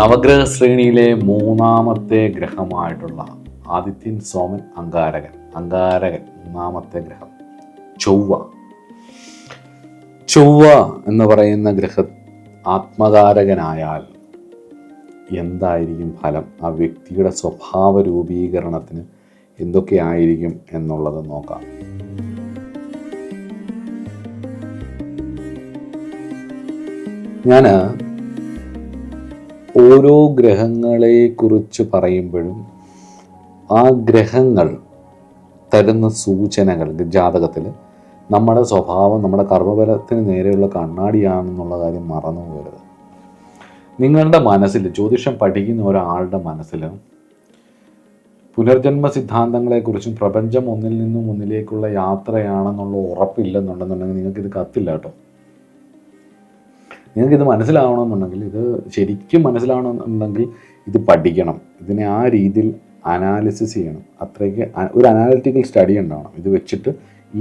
നവഗ്രഹ ശ്രേണിയിലെ മൂന്നാമത്തെ ഗ്രഹമായിട്ടുള്ള ആദിത്യൻ സോമൻ അങ്കാരകൻ മൂന്നാമത്തെ ഗ്രഹം ചൊവ്വ എന്ന് പറയുന്ന ഗ്രഹം ആത്മകാരകനായാൽ എന്തായിരിക്കും ഫലം? ആ വ്യക്തിയുടെ സ്വഭാവ രൂപീകരണത്തിന് എന്തൊക്കെയായിരിക്കും എന്നുള്ളത് നോക്കാം. ഞാൻ ഓരോ ഗ്രഹങ്ങളെക്കുറിച്ച് പറയുമ്പോഴും ആ ഗ്രഹങ്ങൾ തരുന്ന സൂചനകൾ ജാതകത്തിൽ നമ്മുടെ സ്വഭാവം നമ്മുടെ കർമ്മബലത്തിന് നേരെയുള്ള കണ്ണാടിയാണെന്നുള്ള കാര്യം മറന്നു പോകരുത്. നിങ്ങളുടെ മനസ്സിൽ ജ്യോതിഷം പഠിക്കുന്ന ഒരാളുടെ മനസ്സിൽ പുനർജന്മ സിദ്ധാന്തങ്ങളെക്കുറിച്ചും പ്രപഞ്ചം ഒന്നിൽ നിന്നും ഒന്നിലേക്കുള്ള യാത്രയാണെന്നുള്ള ഉറപ്പില്ലെന്നുണ്ടെന്നുണ്ടെങ്കിൽ നിങ്ങൾക്കിത് കത്തില്ല കേട്ടോ. നിങ്ങൾക്കിത് മനസ്സിലാവണമെന്നുണ്ടെങ്കിൽ, ഇത് ശരിക്കും മനസ്സിലാവണമെന്നുണ്ടെങ്കിൽ ഇത് പഠിക്കണം. ഇതിനെ ആ രീതിയിൽ അനാലിസിസ് ചെയ്യണം. അത്രയ്ക്ക് ഒരു അനാലിറ്റിക്കൽ സ്റ്റഡി ഉണ്ടാവണം. ഇത് വെച്ചിട്ട്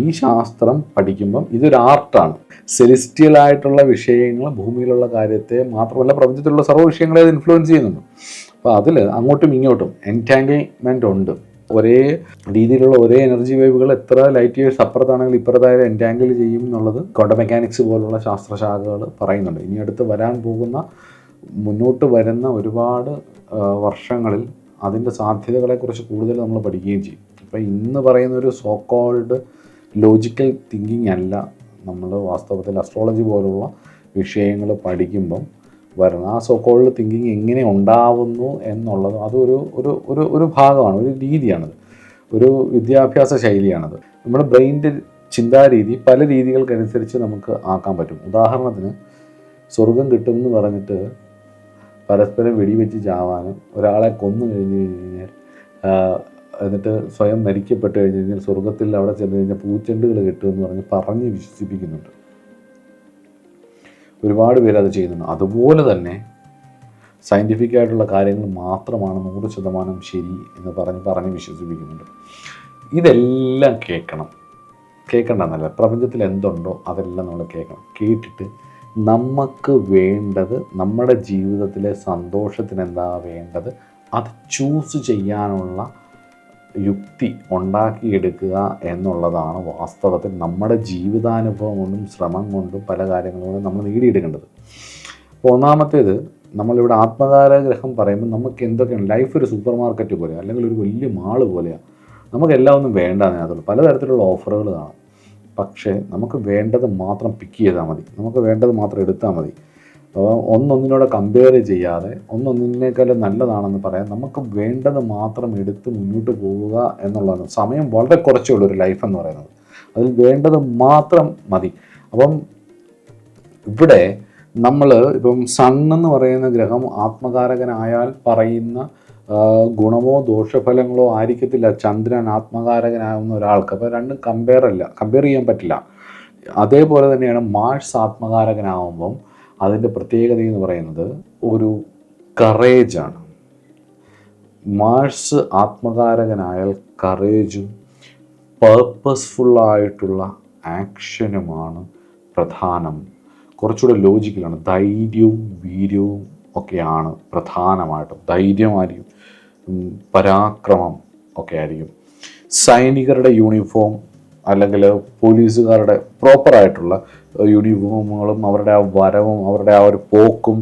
ഈ ശാസ്ത്രം പഠിക്കുമ്പം ഇതൊരു ആർട്ടാണ്. സെലിസ്റ്റിയൽ ആയിട്ടുള്ള വിഷയങ്ങൾ ഭൂമിയിലുള്ള കാര്യത്തെ മാത്രമല്ല പ്രപഞ്ചത്തിലുള്ള സർവ്വ വിഷയങ്ങളെ അത് ഇൻഫ്ലുവൻസ് ചെയ്യുന്നുണ്ട്. അപ്പോൾ അതിൽ അങ്ങോട്ടും ഇങ്ങോട്ടും എൻറ്റാങ്കിൾമെൻ്റ് ഉണ്ട്. ഒരേ രീതിയിലുള്ള ഒരേ എനർജി വേവുകൾ എത്ര ലൈറ്റ് ഇയേഴ്സ് അപ്പുറത്താണെങ്കിൽ ഇപ്പുറത്തായാലും എൻറ്റാങ്കിൾ ചെയ്യും എന്നുള്ളത് ക്വാണ്ടം മെക്കാനിക്സ് പോലുള്ള ശാസ്ത്രശാഖകൾ പറയുന്നുണ്ട്. ഇനി അടുത്ത് മുന്നോട്ട് വരുന്ന ഒരുപാട് വർഷങ്ങളിൽ അതിൻ്റെ സാധ്യതകളെക്കുറിച്ച് കൂടുതൽ നമ്മൾ പഠിക്കുകയും ചെയ്യും. അപ്പോൾ ഇന്ന് പറയുന്ന ഒരു സോ കോൾഡ് ലോജിക്കൽ തിങ്കിങ് അല്ല നമ്മൾ വാസ്തവത്തിൽ അസ്ട്രോളജി പോലുള്ള വിഷയങ്ങൾ പഠിക്കുമ്പം വരുന്ന ആ സോ കോൾഡ് തിങ്കിങ് എങ്ങനെ ഉണ്ടാവുന്നു എന്നുള്ളത് അതൊരു ഒരു ഒരു ഒരു ഭാഗമാണ്, ഒരു രീതിയാണത്, ഒരു വിദ്യാഭ്യാസ ശൈലിയാണത്. നമ്മുടെ ബ്രെയിനിൻ്റെ ചിന്താരീതി പല രീതികൾക്കനുസരിച്ച് നമുക്ക് ആക്കാൻ പറ്റും. ഉദാഹരണത്തിന്, സ്വർഗം കിട്ടുമെന്ന് പറഞ്ഞിട്ട് പരസ്പരം വെടിവെച്ച് ചാവാനും ഒരാളെ കൊന്നു കഴിഞ്ഞാൽ എന്നിട്ട് സ്വയം മരിക്കപ്പെട്ട് കഴിഞ്ഞാൽ സ്വർഗത്തിൽ അവിടെ ചെന്ന് കഴിഞ്ഞാൽ പൂച്ചെണ്ടുകൾ കിട്ടുമെന്ന് പറഞ്ഞ് വിശ്വസിപ്പിക്കുന്നുണ്ട്. ഒരുപാട് പേര് അത് ചെയ്യുന്നുണ്ട്. അതുപോലെ തന്നെ സയൻറ്റിഫിക് ആയിട്ടുള്ള കാര്യങ്ങൾ മാത്രമാണ് 100% ശരി എന്ന് പറഞ്ഞ് വിശ്വസിപ്പിക്കുന്നുണ്ട്. ഇതെല്ലാം കേൾക്കണ്ടെന്നല്ല, പ്രപഞ്ചത്തിൽ എന്തുണ്ടോ അതെല്ലാം നമ്മൾ കേൾക്കണം. കേട്ടിട്ട് നമുക്ക് വേണ്ടത്, നമ്മുടെ ജീവിതത്തിലെ സന്തോഷത്തിന് എന്താ വേണ്ടത്, അത് ചൂസ് ചെയ്യാനുള്ള യുക്തി ഉണ്ടാക്കിയെടുക്കുക എന്നുള്ളതാണ് വാസ്തവത്തിൽ നമ്മുടെ ജീവിതാനുഭവം കൊണ്ടും ശ്രമം കൊണ്ടും പല കാര്യങ്ങളും നമ്മൾ നേടിയെടുക്കേണ്ടത്. അപ്പോൾ ഒന്നാമത്തേത്, നമ്മളിവിടെ ആത്മകാരഗ്രഹം പറയുമ്പോൾ നമുക്ക് എന്തൊക്കെയാണ്, ലൈഫ് ഒരു സൂപ്പർ മാർക്കറ്റ് പോലെയാണ്, അല്ലെങ്കിൽ ഒരു വലിയ മാള് പോലെയാണ്. നമുക്കെല്ലാം ഒന്നും വേണ്ട, അതിനകത്തുള്ളൂ പലതരത്തിലുള്ള ഓഫറുകൾ കാണാം. പക്ഷേ നമുക്ക് വേണ്ടത് മാത്രം പിക്ക് ചെയ്താൽ മതി, നമുക്ക് വേണ്ടത് മാത്രം എടുത്താൽ മതി. അപ്പോൾ ഒന്നൊന്നിനോട് കമ്പയർ ചെയ്യാതെ ഒന്നൊന്നിനേക്കാളും നല്ലതാണെന്ന് പറയാൻ നമുക്ക് വേണ്ടത് മാത്രം എടുത്ത് മുന്നോട്ട് പോവുക എന്നുള്ളതാണ്. സമയം വളരെ കുറച്ചേ ഉള്ളൂ ഒരു ലൈഫ് എന്ന് പറയുന്നത്, അതിൽ വേണ്ടത് മാത്രം മതി. അപ്പം ഇവിടെ നമ്മൾ ഇപ്പം സണ്ണെന്ന് പറയുന്ന ഗ്രഹം ആത്മകാരകനായാൽ പറയുന്ന ഗുണമോ ദോഷഫലങ്ങളോ ആയിരിക്കത്തില്ല ചന്ദ്രൻ ആത്മകാരകനാകുന്ന ഒരാൾക്ക്. അപ്പോൾ രണ്ടും കമ്പയർ ചെയ്യാൻ പറ്റില്ല. അതേപോലെ തന്നെയാണ് മാർസ് ആത്മകാരകനാകുമ്പം അതിൻ്റെ പ്രത്യേകത എന്ന് പറയുന്നത് ഒരു കറേജാണ്. മാർസ് ആത്മകാരകനായാൽ കറേജും പേർപ്പസ്ഫുള്ളായിട്ടുള്ള ആക്ഷനുമാണ് പ്രധാനം. കുറച്ചുകൂടെ ലോജിക്കലാണ്. ധൈര്യവും വീര്യവും ഒക്കെയാണ് പ്രധാനമായിട്ടും. ധൈര്യമായിരിക്കും, പരാക്രമം ഒക്കെ ആയിരിക്കും. സൈനികരുടെ യൂണിഫോം അല്ലെങ്കിൽ പോലീസുകാരുടെ പ്രോപ്പറായിട്ടുള്ള യൂണിഫോമുകളും അവരുടെ ആ വരവും അവരുടെ ആ ഒരു പോക്കും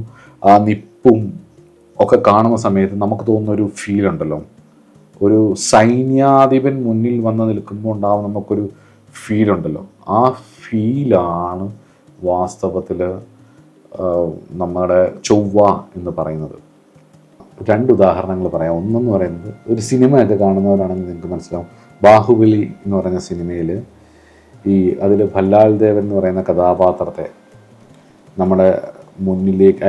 ആ നിപ്പും ഒക്കെ കാണുന്ന സമയത്ത് നമുക്ക് തോന്നുന്ന ഒരു ഫീലുണ്ടല്ലോ, ഒരു സൈന്യാധിപൻ മുന്നിൽ വന്ന് നിൽക്കുമ്പോൾ ഉണ്ടാവും നമുക്കൊരു ഫീലുണ്ടല്ലോ. ആ ഫീലാണ് വാസ്തവത്തിൽ നമ്മുടെ ചൊവ്വ എന്ന് പറയുന്നത്. 2 ഉദാഹരണങ്ങൾ പറയാം. ഒന്നെന്ന് പറയുന്നത്, ഒരു സിനിമയൊക്കെ കാണുന്നവരാണെങ്കിൽ നിങ്ങൾക്ക് മനസ്സിലാവും. ബാഹുബലി എന്ന് പറയുന്ന സിനിമയിൽ അതിൽ ഭല്ലാൽ ദേവൻ എന്ന് പറയുന്ന കഥാപാത്രത്തെ നമ്മുടെ മുന്നിലേക്ക്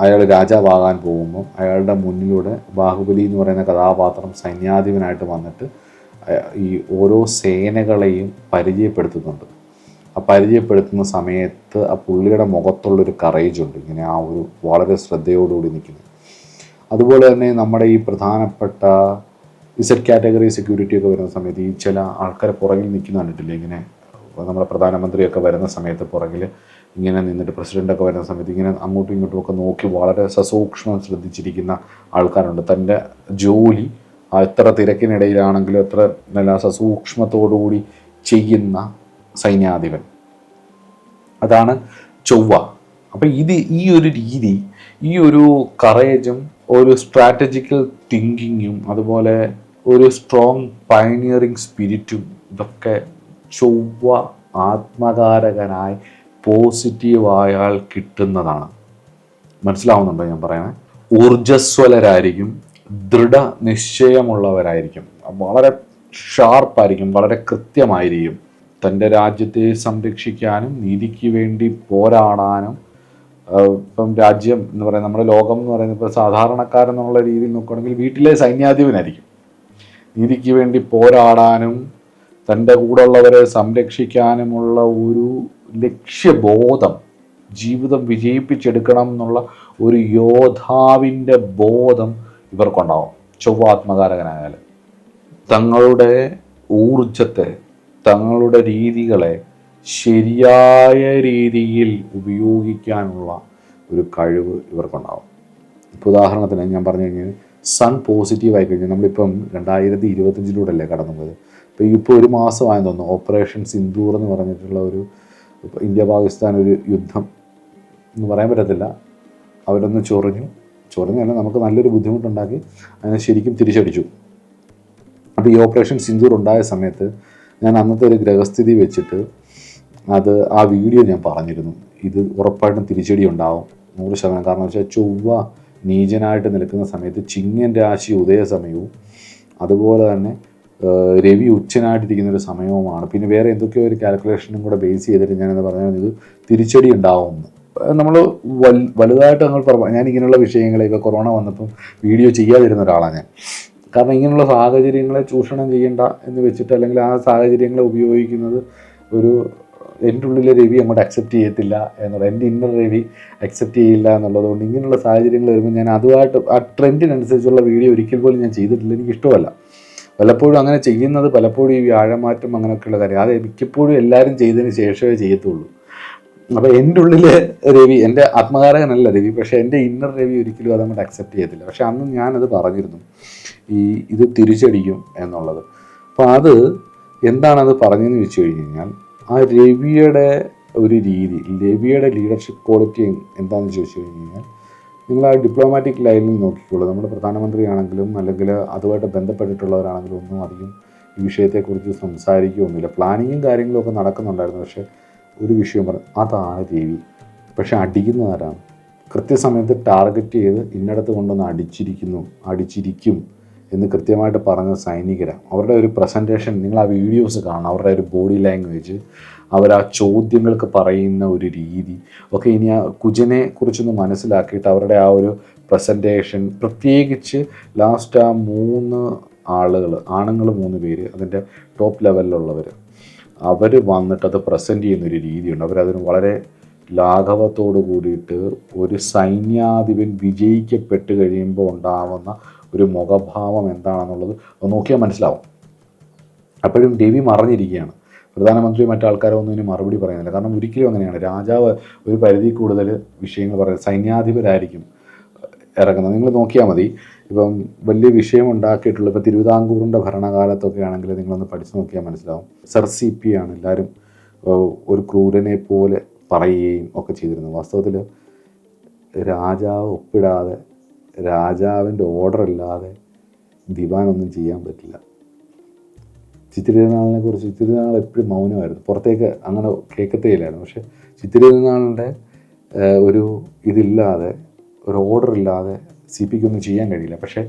അയാൾ രാജാവാകാൻ പോകുമ്പോൾ അയാളുടെ മുന്നിലൂടെ ബാഹുബലി എന്ന് പറയുന്ന കഥാപാത്രം സൈന്യാധിപനായിട്ട് വന്നിട്ട് ഈ ഓരോ സേനകളെയും പരിചയപ്പെടുത്തുന്നുണ്ട്. ആ പരിചയപ്പെടുത്തുന്ന സമയത്ത് ആ പുള്ളിയുടെ മുഖത്തുള്ളൊരു കറേജ് ഉണ്ട്, ഇങ്ങനെ ആ ഒരു വളരെ ശ്രദ്ധയോടുകൂടി നിൽക്കുന്നത്. അതുപോലെ തന്നെ നമ്മുടെ ഈ പ്രധാനപ്പെട്ട ഇസഡ് കാറ്റഗറി സെക്യൂരിറ്റി ഒക്കെ വരുന്ന സമയത്ത് ഈ ചില ആൾക്കാരെ പുറകിൽ നിൽക്കുന്ന കണ്ടിട്ടില്ലേ, ഇങ്ങനെ നമ്മുടെ പ്രധാനമന്ത്രിയൊക്കെ വരുന്ന സമയത്ത് പുറകിൽ ഇങ്ങനെ നിന്നിട്ട് പ്രസിഡൻ്റൊക്കെ വരുന്ന സമയത്ത് ഇങ്ങനെ അങ്ങോട്ടും ഇങ്ങോട്ടും ഒക്കെ നോക്കി വളരെ സസൂക്ഷ്മം ശ്രദ്ധിച്ചിരിക്കുന്ന ആൾക്കാരുണ്ട്. തൻ്റെ ജോലി എത്ര തിരക്കിനിടയിലാണെങ്കിലും എത്ര നല്ല സസൂക്ഷ്മത്തോടുകൂടി ചെയ്യുന്ന സൈന്യാധിപൻ, അതാണ് ചൊവ്വ. അപ്പം ഈ ഒരു രീതി, ഈ ഒരു കറേജും ഒരു സ്ട്രാറ്റജിക്കൽ തിങ്കിങ്ങും അതുപോലെ ഒരു സ്ട്രോങ് പയനിയറിങ് സ്പിരിറ്റും ഇതൊക്കെ ചൊവ്വ ആത്മകാരകനായി പോസിറ്റീവായാൽ കിട്ടുന്നതാണ്. മനസ്സിലാവുന്നുണ്ടോ ഞാൻ പറയണേ? ഊർജ്ജസ്വലരായിരിക്കും, ദൃഢനിശ്ചയമുള്ളവരായിരിക്കും, വളരെ ഷാർപ്പായിരിക്കും, വളരെ കൃത്യമായിരിക്കും. തൻ്റെ രാജ്യത്തെ സംരക്ഷിക്കാനും നീതിക്ക് വേണ്ടി പോരാടാനും, ഇപ്പം രാജ്യം എന്ന് പറയുന്നത് നമ്മുടെ ലോകം എന്ന് പറയുന്നത് ഇപ്പോൾ സാധാരണക്കാരെന്നുള്ള രീതിയിൽ നോക്കുകയാണെങ്കിൽ വീട്ടിലെ സൈന്യാധിപനായിരിക്കും. നീതിക്ക് വേണ്ടി പോരാടാനും തൻ്റെ കൂടെയുള്ളവരെ സംരക്ഷിക്കാനുമുള്ള ഒരു ലക്ഷ്യബോധം, ജീവിതം വിജയിപ്പിച്ചെടുക്കണം എന്നുള്ള ഒരു യോദ്ധാവിൻ്റെ ബോധം ഇവർക്കുണ്ടാവും ചൊവ്വാത്മകാരകനായാൽ. തങ്ങളുടെ ഊർജത്തെ, തങ്ങളുടെ രീതികളെ ശരിയായ രീതിയിൽ ഉപയോഗിക്കാനുള്ള ഒരു കഴിവ് ഇവർക്കുണ്ടാവും. ഇപ്പോൾ ഉദാഹരണത്തിന് ഞാൻ പറഞ്ഞു കഴിഞ്ഞാൽ സൺ പോസിറ്റീവായി കഴിഞ്ഞാൽ, നമ്മളിപ്പം 2025 കടന്നു പോയത്. ഇപ്പോൾ ഒരു മാസമായെന്ന് തോന്നുന്നു ഓപ്പറേഷൻ സിന്ദൂർ എന്ന് പറഞ്ഞിട്ടുള്ള ഒരു ഇന്ത്യ-പാകിസ്ഥാൻ ഒരു യുദ്ധം എന്ന് പറയാൻ പറ്റത്തില്ല. അവരൊന്ന് ചൊറിഞ്ഞല്ല, നമുക്ക് നല്ലൊരു ബുദ്ധിമുട്ടുണ്ടാക്കി അതിനെ ശരിക്കും തിരിച്ചടിച്ചു. അപ്പോൾ ഈ ഓപ്പറേഷൻ സിന്ദൂർ ഉണ്ടായ സമയത്ത് ഞാൻ അന്നത്തെ ഒരു ഗ്രഹസ്ഥിതി വെച്ചിട്ട് ആ വീഡിയോ ഞാൻ പറഞ്ഞിരുന്നു. ഇത് ഉറപ്പായിട്ടും തിരിച്ചടി ഉണ്ടാവും 100%. കാരണം വെച്ചാൽ ചൊവ്വ നീചനായിട്ട് നിൽക്കുന്ന സമയത്ത് ചിങ്ങൻ രാശി ഉദയ സമയവും അതുപോലെ തന്നെ രവി ഉച്ചനായിട്ടിരിക്കുന്നൊരു സമയവുമാണ്. പിന്നെ വേറെ എന്തൊക്കെയോ ഒരു കാൽക്കുലേഷനും കൂടെ ബേസ് ചെയ്തിട്ട് ഞാനെന്ന് പറഞ്ഞാൽ ഇത് തിരിച്ചടി ഉണ്ടാവുമെന്ന്. നമ്മൾ വലുതായിട്ട് ഞാൻ ഇങ്ങനെയുള്ള വിഷയങ്ങളെ ഇപ്പോൾ കൊറോണ വന്നപ്പം വീഡിയോ ചെയ്യാതിരുന്ന ഒരാളാണ് ഞാൻ. കാരണം ഇങ്ങനെയുള്ള സാഹചര്യങ്ങളെ ചൂഷണം ചെയ്യേണ്ട എന്ന് വെച്ചിട്ട്, അല്ലെങ്കിൽ ആ സാഹചര്യങ്ങളെ ഉപയോഗിക്കുന്നത് എൻ്റെ ഉള്ളിലെ രവി അങ്ങോട്ട് അക്സെപ്റ്റ് ചെയ്യത്തില്ല എന്നുള്ള, എൻ്റെ ഇന്നർ രവി അക്സെപ്റ്റ് ചെയ്യില്ല എന്നുള്ളതുകൊണ്ട് ഇങ്ങനെയുള്ള സാഹചര്യങ്ങൾ വരുമ്പോൾ ഞാൻ അതുമായിട്ട് ആ ട്രെൻഡിനനുസരിച്ചുള്ള വീഡിയോ ഒരിക്കൽ പോലും ഞാൻ ചെയ്തിട്ടില്ല. എനിക്കിഷ്ടമല്ല. പലപ്പോഴും അങ്ങനെ ചെയ്യുന്നത്, പലപ്പോഴും ഈ വ്യാഴമാറ്റം അങ്ങനെയൊക്കെയുള്ള കാര്യം അത് മിക്കപ്പോഴും എല്ലാവരും ചെയ്തതിന് ശേഷമേ ചെയ്യത്തുള്ളൂ. അപ്പോൾ എൻ്റെ ഉള്ളിലെ രവി, എൻ്റെ ആത്മകാരകനല്ല രവി, പക്ഷേ എൻ്റെ ഇന്നർ രവി ഒരിക്കലും അതങ്ങോട്ട് അക്സെപ്റ്റ് ചെയ്യത്തില്ല. പക്ഷെ അന്ന് ഞാനത് പറഞ്ഞിരുന്നു, ഇത് തിരിച്ചടിക്കും എന്നുള്ളത്. അപ്പോൾ അത് എന്താണത് പറഞ്ഞതെന്ന് വെച്ച് കഴിഞ്ഞ് കഴിഞ്ഞാൽ, ആ രവിയുടെ ഒരു രീതി, രവിയുടെ ലീഡർഷിപ്പ് ക്വാളിറ്റി എന്താണെന്ന് ചോദിച്ചു കഴിഞ്ഞ് കഴിഞ്ഞാൽ, നിങ്ങൾ ആ ഡിപ്ലോമാറ്റിക് ലൈനിൽ നോക്കിക്കോളൂ. നമ്മുടെ പ്രധാനമന്ത്രിയാണെങ്കിലും അല്ലെങ്കിൽ അതുമായിട്ട് ബന്ധപ്പെട്ടിട്ടുള്ളവരാണെങ്കിലും ഒന്നും അധികം ഈ വിഷയത്തെക്കുറിച്ച് സംസാരിക്കുകയൊന്നുമില്ല. പ്ലാനിങ്ങും കാര്യങ്ങളും ഒക്കെ നടക്കുന്നുണ്ടായിരുന്നു. പക്ഷേ ഒരു വിഷയം പറഞ്ഞു, അതാണ് രവി. പക്ഷെ അടിക്കുന്നത് ആരാണ്? കൃത്യസമയത്ത് ടാർഗറ്റ് ചെയ്ത് ഇന്നടത്ത് കൊണ്ടൊന്ന് അടിച്ചിരിക്കും എന്ന് കൃത്യമായിട്ട് പറഞ്ഞ സൈനികരാണ്. അവരുടെ ഒരു പ്രസൻറ്റേഷൻ, നിങ്ങൾ ആ വീഡിയോസ് കാണണം, അവരുടെ ഒരു ബോഡി ലാംഗ്വേജ്, അവർ ആ ചോദ്യങ്ങൾക്ക് പറയുന്ന ഒരു രീതി ഒക്കെ. ഇനി ആ കുജനെ കുറിച്ചൊന്ന് മനസ്സിലാക്കിയിട്ട് അവരുടെ ആ ഒരു പ്രസൻറ്റേഷൻ, പ്രത്യേകിച്ച് ലാസ്റ്റ് ആ 3 ആളുകൾ, ആണുങ്ങൾ 3 പേര്, അതിൻ്റെ ടോപ്പ് ലെവലിലുള്ളവർ, അവർ വന്നിട്ട് അത് പ്രസൻറ്റ് ചെയ്യുന്നൊരു രീതിയുണ്ട്. അവരതിന് വളരെ ലാഘവത്തോട് കൂടിയിട്ട് ഒരു സൈന്യാധിപൻ വിജയിക്കപ്പെട്ട് കഴിയുമ്പോൾ ഉണ്ടാവുന്ന ഒരു മുഖഭാവം എന്താണെന്നുള്ളത് നോക്കിയാൽ മനസ്സിലാവും. അപ്പോഴും രവി മറിഞ്ഞിരിക്കുകയാണ്. പ്രധാനമന്ത്രി മറ്റാൾക്കാരോ ഒന്നും ഇതിന് മറുപടി പറയുന്നില്ല. കാരണം ഒരിക്കലും അങ്ങനെയാണ്. രാജാവ് ഒരു പരിധി കൂടുതൽ വിഷയങ്ങൾ പറയുന്നത്, സൈന്യാധിപരായിരിക്കും ഇറങ്ങുന്നത്. നിങ്ങൾ നോക്കിയാൽ മതി. ഇപ്പം വലിയ വിഷയം ഉണ്ടാക്കിയിട്ടുള്ള, ഇപ്പോൾ തിരുവിതാംകൂറിൻ്റെ ഭരണകാലത്തൊക്കെ ആണെങ്കിൽ നിങ്ങളൊന്ന് പഠിച്ചു നോക്കിയാൽ മനസ്സിലാവും. സർ CP ആണ് എല്ലാവരും ഒരു ക്രൂരനെ പോലെ പറയുകയും ഒക്കെ ചെയ്തിരുന്നു. വാസ്തവത്തിൽ രാജാവ് ഒപ്പിടാതെ, രാജാവിൻ്റെ ഓർഡർ ഇല്ലാതെ ദിവാനൊന്നും ചെയ്യാൻ പറ്റില്ല. ചിത്തിരനാളിനെ കുറിച്ച്, ചിത്തിരനാൾ എപ്പോഴും മൗനമായിരുന്നു, പുറത്തേക്ക് അങ്ങനെ കേൾക്കത്തേയില്ലായിരുന്നു. പക്ഷേ ചിത്തിരനാളിൻ്റെ ഒരു ഇതില്ലാതെ, ഒരു ഓർഡർ ഇല്ലാതെ CPക്കൊന്നും ചെയ്യാൻ കഴിയില്ല. പക്ഷേ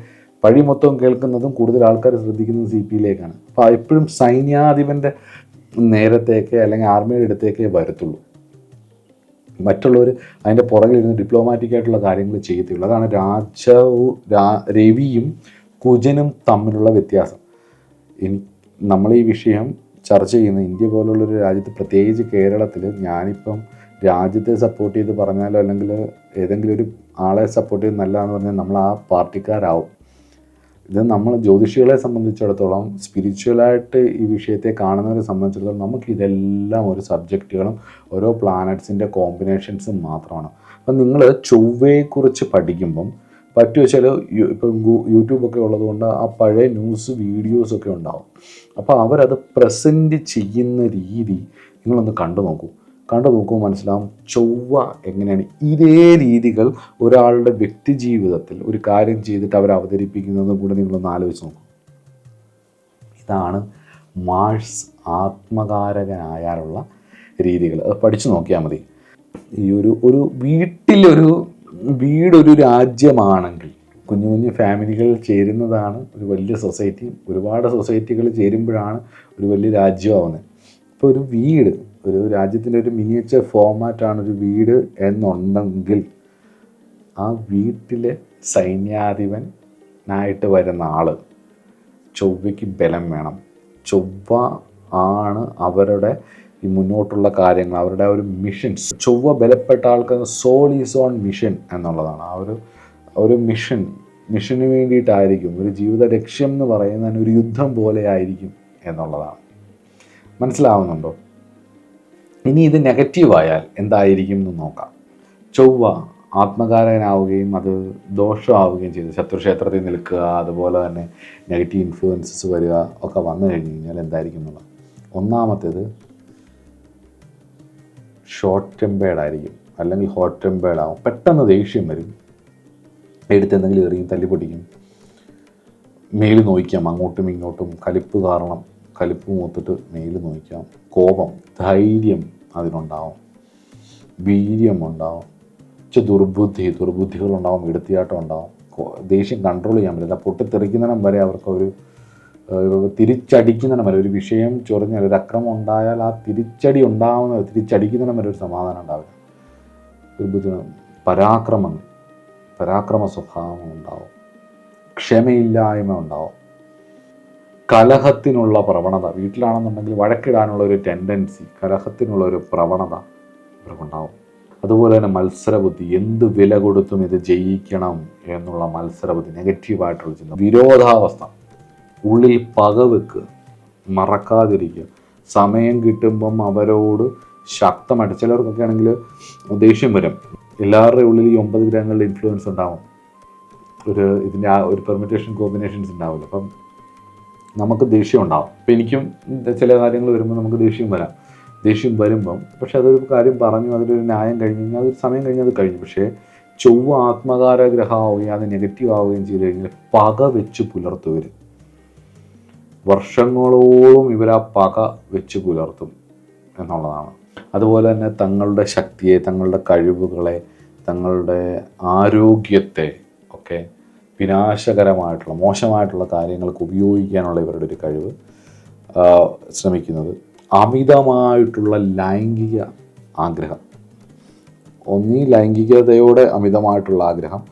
പഴി മൊത്തം കേൾക്കുന്നതും കൂടുതൽ ആൾക്കാർ ശ്രദ്ധിക്കുന്നതും CPയിലേക്കാണ്. അപ്പോൾ എപ്പോഴും സൈന്യാധിപൻ്റെ നേരത്തേക്ക് അല്ലെങ്കിൽ ആർമിയുടെ അടുത്തേക്കേ വരത്തുള്ളൂ. മറ്റുള്ളവർ അതിൻ്റെ പുറകിലിരുന്ന് ഡിപ്ലോമാറ്റിക് ആയിട്ടുള്ള കാര്യങ്ങൾ ചെയ്യത്തുള്ളൂ. അതാണ് രവിയും കുജനും തമ്മിലുള്ള വ്യത്യാസം. നമ്മൾ ഈ വിഷയം ചർച്ച ചെയ്യുന്ന ഇന്ത്യ പോലുള്ളൊരു രാജ്യത്ത്, പ്രത്യേകിച്ച് കേരളത്തിൽ, ഞാനിപ്പം രാജ്യത്തെ സപ്പോർട്ട് ചെയ്ത് പറഞ്ഞാലോ അല്ലെങ്കിൽ ഏതെങ്കിലും ഒരു ആളെ സപ്പോർട്ട് ചെയ്ത് നല്ലതാണെന്ന് പറഞ്ഞാൽ നമ്മൾ ആ പാർട്ടിക്കാരാവും. ഇത് നമ്മൾ ജ്യോതിഷികളെ സംബന്ധിച്ചിടത്തോളം, സ്പിരിച്വലായിട്ട് ഈ വിഷയത്തെ കാണുന്നവരെ സംബന്ധിച്ചിടത്തോളം നമുക്ക് ഇതെല്ലാം ഒരു സബ്ജക്റ്റുകളും ഓരോ പ്ലാനറ്റ്സിൻ്റെ കോമ്പിനേഷൻസും മാത്രമാണ്. അപ്പം നിങ്ങൾ ചൊവ്വയെക്കുറിച്ച് പഠിക്കുമ്പം പറ്റുമോ വെച്ചാൽ ഇപ്പം യൂട്യൂബൊക്കെ ഉള്ളതുകൊണ്ട് ആ പഴയ ന്യൂസ് വീഡിയോസൊക്കെ ഉണ്ടാവും. അപ്പോൾ അവരത് പ്രസൻറ്റ് ചെയ്യുന്ന രീതി നിങ്ങളൊന്ന് കണ്ടു നോക്കുമ്പോൾ മനസ്സിലാവും ചൊവ്വ എങ്ങനെയാണ്. ഇതേ രീതികൾ ഒരാളുടെ വ്യക്തി ജീവിതത്തിൽ ഒരു കാര്യം ചെയ്തിട്ട് അവർ അവതരിപ്പിക്കുന്നതും കൂടെ നിങ്ങളൊന്ന് ആലോചിച്ച് നോക്കും. ഇതാണ് മാഴ്സ് ആത്മകാരകനായാലുള്ള രീതികൾ. അത് പഠിച്ചു നോക്കിയാൽ മതി. ഈ ഒരു വീടൊരു രാജ്യമാണെങ്കിൽ കുഞ്ഞു കുഞ്ഞു ഫാമിലികൾ ചേരുന്നതാണ് ഒരു വലിയ സൊസൈറ്റി. ഒരുപാട് സൊസൈറ്റികൾ ചേരുമ്പോഴാണ് ഒരു വലിയ രാജ്യമാവുന്നത്. ഇപ്പോൾ ഒരു രാജ്യത്തിൻ്റെ ഒരു മിനിയേച്ചർ ഫോമാറ്റാണ് ഒരു വീട് എന്നുണ്ടെങ്കിൽ ആ വീട്ടിലെ സൈന്യാധിപനായിട്ട് വരുന്ന ആൾ ചൊവ്വയ്ക്ക് ബലം വേണം. ചൊവ്വ ആണ് അവരുടെ ഈ മുന്നോട്ടുള്ള കാര്യങ്ങൾ, അവരുടെ ആ ഒരു മിഷൻസ്. ചൊവ്വ ബലപ്പെട്ട ആൾക്ക് സോൾ ഈസ് ഓൺ മിഷൻ എന്നുള്ളതാണ്. ആ ഒരു മിഷന് വേണ്ടിയിട്ടായിരിക്കും. ഒരു ജീവിത ലക്ഷ്യം എന്ന് പറയുന്നതിന് ഒരു യുദ്ധം പോലെ ആയിരിക്കും എന്നുള്ളതാണ്. മനസ്സിലാവുന്നുണ്ടോ? ഇനി ഇത് നെഗറ്റീവായാൽ എന്തായിരിക്കും എന്ന് നോക്കാം. ചൊവ്വ ആത്മകാരകനാവുകയും അത് ദോഷമാവുകയും ചെയ്തു, ശത്രുക്ഷേത്രത്തിൽ നിൽക്കുക, അതുപോലെ തന്നെ നെഗറ്റീവ് ഇൻഫ്ലുവൻസസ് വരിക ഒക്കെ വന്നു കഴിഞ്ഞ് കഴിഞ്ഞാൽ എന്തായിരിക്കും എന്നുള്ളത്. ഒന്നാമത്തേത് ഷോർട്ട് ടെമ്പേർഡ് ആയിരിക്കും, അല്ലെങ്കിൽ ഹോട്ട് ടെമ്പേർഡ് ആവും. പെട്ടെന്ന് ദേഷ്യം വരും, എടുത്ത് എന്തെങ്കിലും എറിയും, തല്ലിപ്പൊട്ടിക്കും, മേല് നോയിക്കാം, അങ്ങോട്ടും ഇങ്ങോട്ടും കലിപ്പ് കാരണം കലിപ്പ് മൂത്തിട്ട് മേല് നോയിക്കാം. കോപം, ധൈര്യം അതിനുണ്ടാവും, വീര്യം ഉണ്ടാവും, ദുർബുദ്ധികളുണ്ടാവും, എടുത്തിയാട്ടം ഉണ്ടാവും, ദേഷ്യം കൺട്രോൾ ചെയ്യാൻ പറ്റില്ല. പൊട്ടിത്തെറിക്കുന്നിടം വരെ അവർക്ക് തിരിച്ചടിക്കുന്നിടം വരെ, ഒരു വിഷയം ചൊറിഞ്ഞാൽ ഒരു അക്രമം ഉണ്ടായാൽ ആ തിരിച്ചടിക്കുന്നിടം വരെ ഒരു സമാധാനം ഉണ്ടാവില്ല. പരാക്രമ സ്വഭാവം ഉണ്ടാവും, ക്ഷമയില്ലായ്മ ഉണ്ടാവും, കലഹത്തിനുള്ള പ്രവണത, വീട്ടിലാണെന്നുണ്ടെങ്കിൽ വഴക്കിടാനുള്ള ഒരു ടെൻഡൻസി, കലഹത്തിനുള്ള ഒരു പ്രവണത ഇവർക്കുണ്ടാവും. അതുപോലെ തന്നെ മത്സരബുദ്ധി, എന്ത് വില കൊടുത്തും ഇത് ജയിക്കണം എന്നുള്ള മത്സരബുദ്ധി, നെഗറ്റീവായിട്ടുള്ള ചിന്ത, വിരോധാവസ്ഥ, ഉള്ളിൽ പകവെക്കുക, മറക്കാതിരിക്കുക, സമയം കിട്ടുമ്പം അവരോട് ശക്തമായിട്ട്. ചിലർക്കൊക്കെ ആണെങ്കിൽ ദേഷ്യം വരും. എല്ലാവരുടെയും ഉള്ളിൽ ഈ 9 ഗ്രഹങ്ങളുടെ ഇൻഫ്ലുവൻസ് ഉണ്ടാവും. ഇതിൻ്റെ ഒരു പെർമിറ്റേഷൻ കോമ്പിനേഷൻസ് ഉണ്ടാവില്ല. അപ്പം നമുക്ക് ദേഷ്യം ഉണ്ടാവും. അപ്പം എനിക്കും ചില കാര്യങ്ങൾ വരുമ്പോൾ നമുക്ക് ദേഷ്യം വരുമ്പം പക്ഷെ അതൊരു കാര്യം പറഞ്ഞു, അതിലൊരു ന്യായം കഴിഞ്ഞ് കഴിഞ്ഞാൽ അതൊരു സമയം കഴിഞ്ഞാൽ അത് കഴിഞ്ഞു. പക്ഷേ ചൊവ്വ ആത്മകാര ഗ്രഹമാവുകയും അത് നെഗറ്റീവ് ആവുകയും ചെയ്ത് കഴിഞ്ഞാൽ പക വെച്ച് പുലർത്തുവർ. വർഷങ്ങളോളം ഇവർ ആ പക വെച്ച് പുലർത്തും എന്നുള്ളതാണ്. അതുപോലെ തന്നെ തങ്ങളുടെ ശക്തിയെ, തങ്ങളുടെ കഴിവുകളെ, തങ്ങളുടെ ആരോഗ്യത്തെ ഒക്കെ വിനാശകരമായിട്ടുള്ള മോശമായിട്ടുള്ള കാര്യങ്ങൾക്ക് ഉപയോഗിക്കാനുള്ള ഇവരുടെ ഒരു കഴിവ് ശ്രമിക്കുന്നത്. അമിതമായിട്ടുള്ള ലൈംഗിക ആഗ്രഹം, ഒന്നീ ലൈംഗികതയോടെ അമിതമായിട്ടുള്ള ആഗ്രഹം,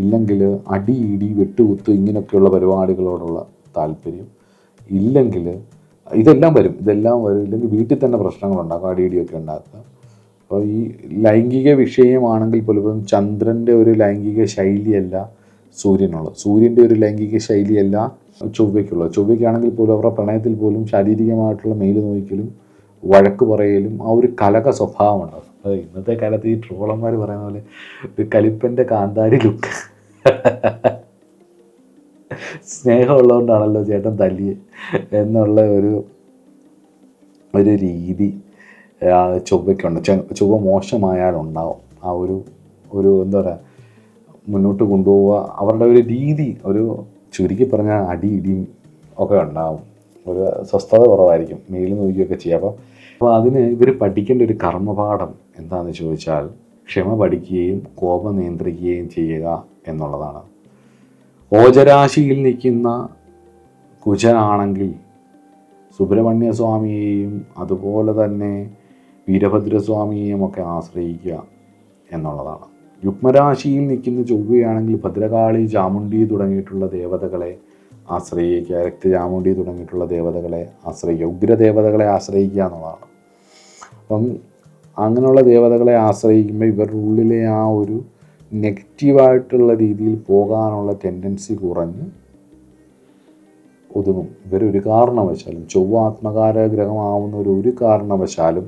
ഇല്ലെങ്കിൽ അടി വെട്ടുകുത്ത് ഇങ്ങനെയൊക്കെയുള്ള പരിപാടികളോടുള്ള താല്പര്യം, ഇല്ലെങ്കിൽ ഇതെല്ലാം വരും. ഇല്ലെങ്കിൽ വീട്ടിൽ തന്നെ പ്രശ്നങ്ങളുണ്ടാക്കും, അടിയൊക്കെ ഉണ്ടാക്കുക. അപ്പോൾ ഈ ലൈംഗിക വിഷയമാണെങ്കിൽ പോലും ചന്ദ്രൻ്റെ ഒരു ലൈംഗിക ശൈലിയല്ല സൂര്യൻ്റെ ഒരു ലൈംഗിക ശൈലിയല്ല ചൊവ്വയ്ക്കുള്ളത്. ചൊവ്വയ്ക്കാണെങ്കിൽ പോലും അവരുടെ പ്രണയത്തിൽ പോലും ശാരീരികമായിട്ടുള്ള മേല് നോയിക്കലും വഴക്ക് പറയലും ആ ഒരു കലക സ്വഭാവമുണ്ട്. ഇന്നത്തെ കാലത്ത് ഈ ട്രോളന്മാർ പറയുന്ന പോലെ ഒരു കലിപ്പൻ്റെ കാന്താരി ലുക്ക്. സ്നേഹമുള്ളതുകൊണ്ടാണല്ലോ ചേട്ടൻ തല്ലിയെ എന്നുള്ള ഒരു രീതി ചൊവ്വയ്ക്കുണ്ട്. ചൊവ്വ മോശമായാലുണ്ടാവും. ആ ഒരു എന്താ പറയുക, മുന്നോട്ട് കൊണ്ടുപോവുക അവരുടെ ഒരു രീതി, ഒരു ചുരുക്കി പറഞ്ഞാൽ ഇടിയും ഒക്കെ ഉണ്ടാവും. ഒരു സ്വസ്ഥത കുറവായിരിക്കും, മേല് നോക്കിയൊക്കെ ചെയ്യുക. അപ്പോൾ അതിന് ഇവർ പഠിക്കേണ്ട ഒരു കർമ്മപാഠം എന്താണെന്ന് ചോദിച്ചാൽ ക്ഷമ പഠിക്കുകയും കോപം നിയന്ത്രിക്കുകയും ചെയ്യുക എന്നുള്ളതാണ്. ഓജരാശിയിൽ നിൽക്കുന്ന കുജനാണെങ്കിൽ സുബ്രഹ്മണ്യ സ്വാമിയെയും അതുപോലെ തന്നെ വീരഭദ്രസ്വാമിയെയും ഒക്കെ ആശ്രയിക്കുക എന്നുള്ളതാണ്. യുഗ്മരാശിയിൽ നിൽക്കുന്ന ചൊവ്വയാണെങ്കിൽ ഭദ്രകാളി, ചാമുണ്ഡി തുടങ്ങിയിട്ടുള്ള ദേവതകളെ ആശ്രയിക്കുക, രക്തചാമുണ്ഡി തുടങ്ങിയിട്ടുള്ള ദേവതകളെ ആശ്രയിക്കുക, ഉഗ്രദേവതകളെ ആശ്രയിക്കുക എന്നുള്ളതാണ്. അപ്പം അങ്ങനെയുള്ള ദേവതകളെ ആശ്രയിക്കുമ്പോൾ ഇവരുടെ ഉള്ളിലെ ആ ഒരു നെഗറ്റീവായിട്ടുള്ള രീതിയിൽ പോകാനുള്ള ടെൻഡൻസി കുറഞ്ഞ് ഒതുങ്ങും. ഇവരൊരു കാരണവശാലും ചൊവ്വ ആത്മകാരക ഗ്രഹമാവുന്ന ഒരു കാരണവശാലും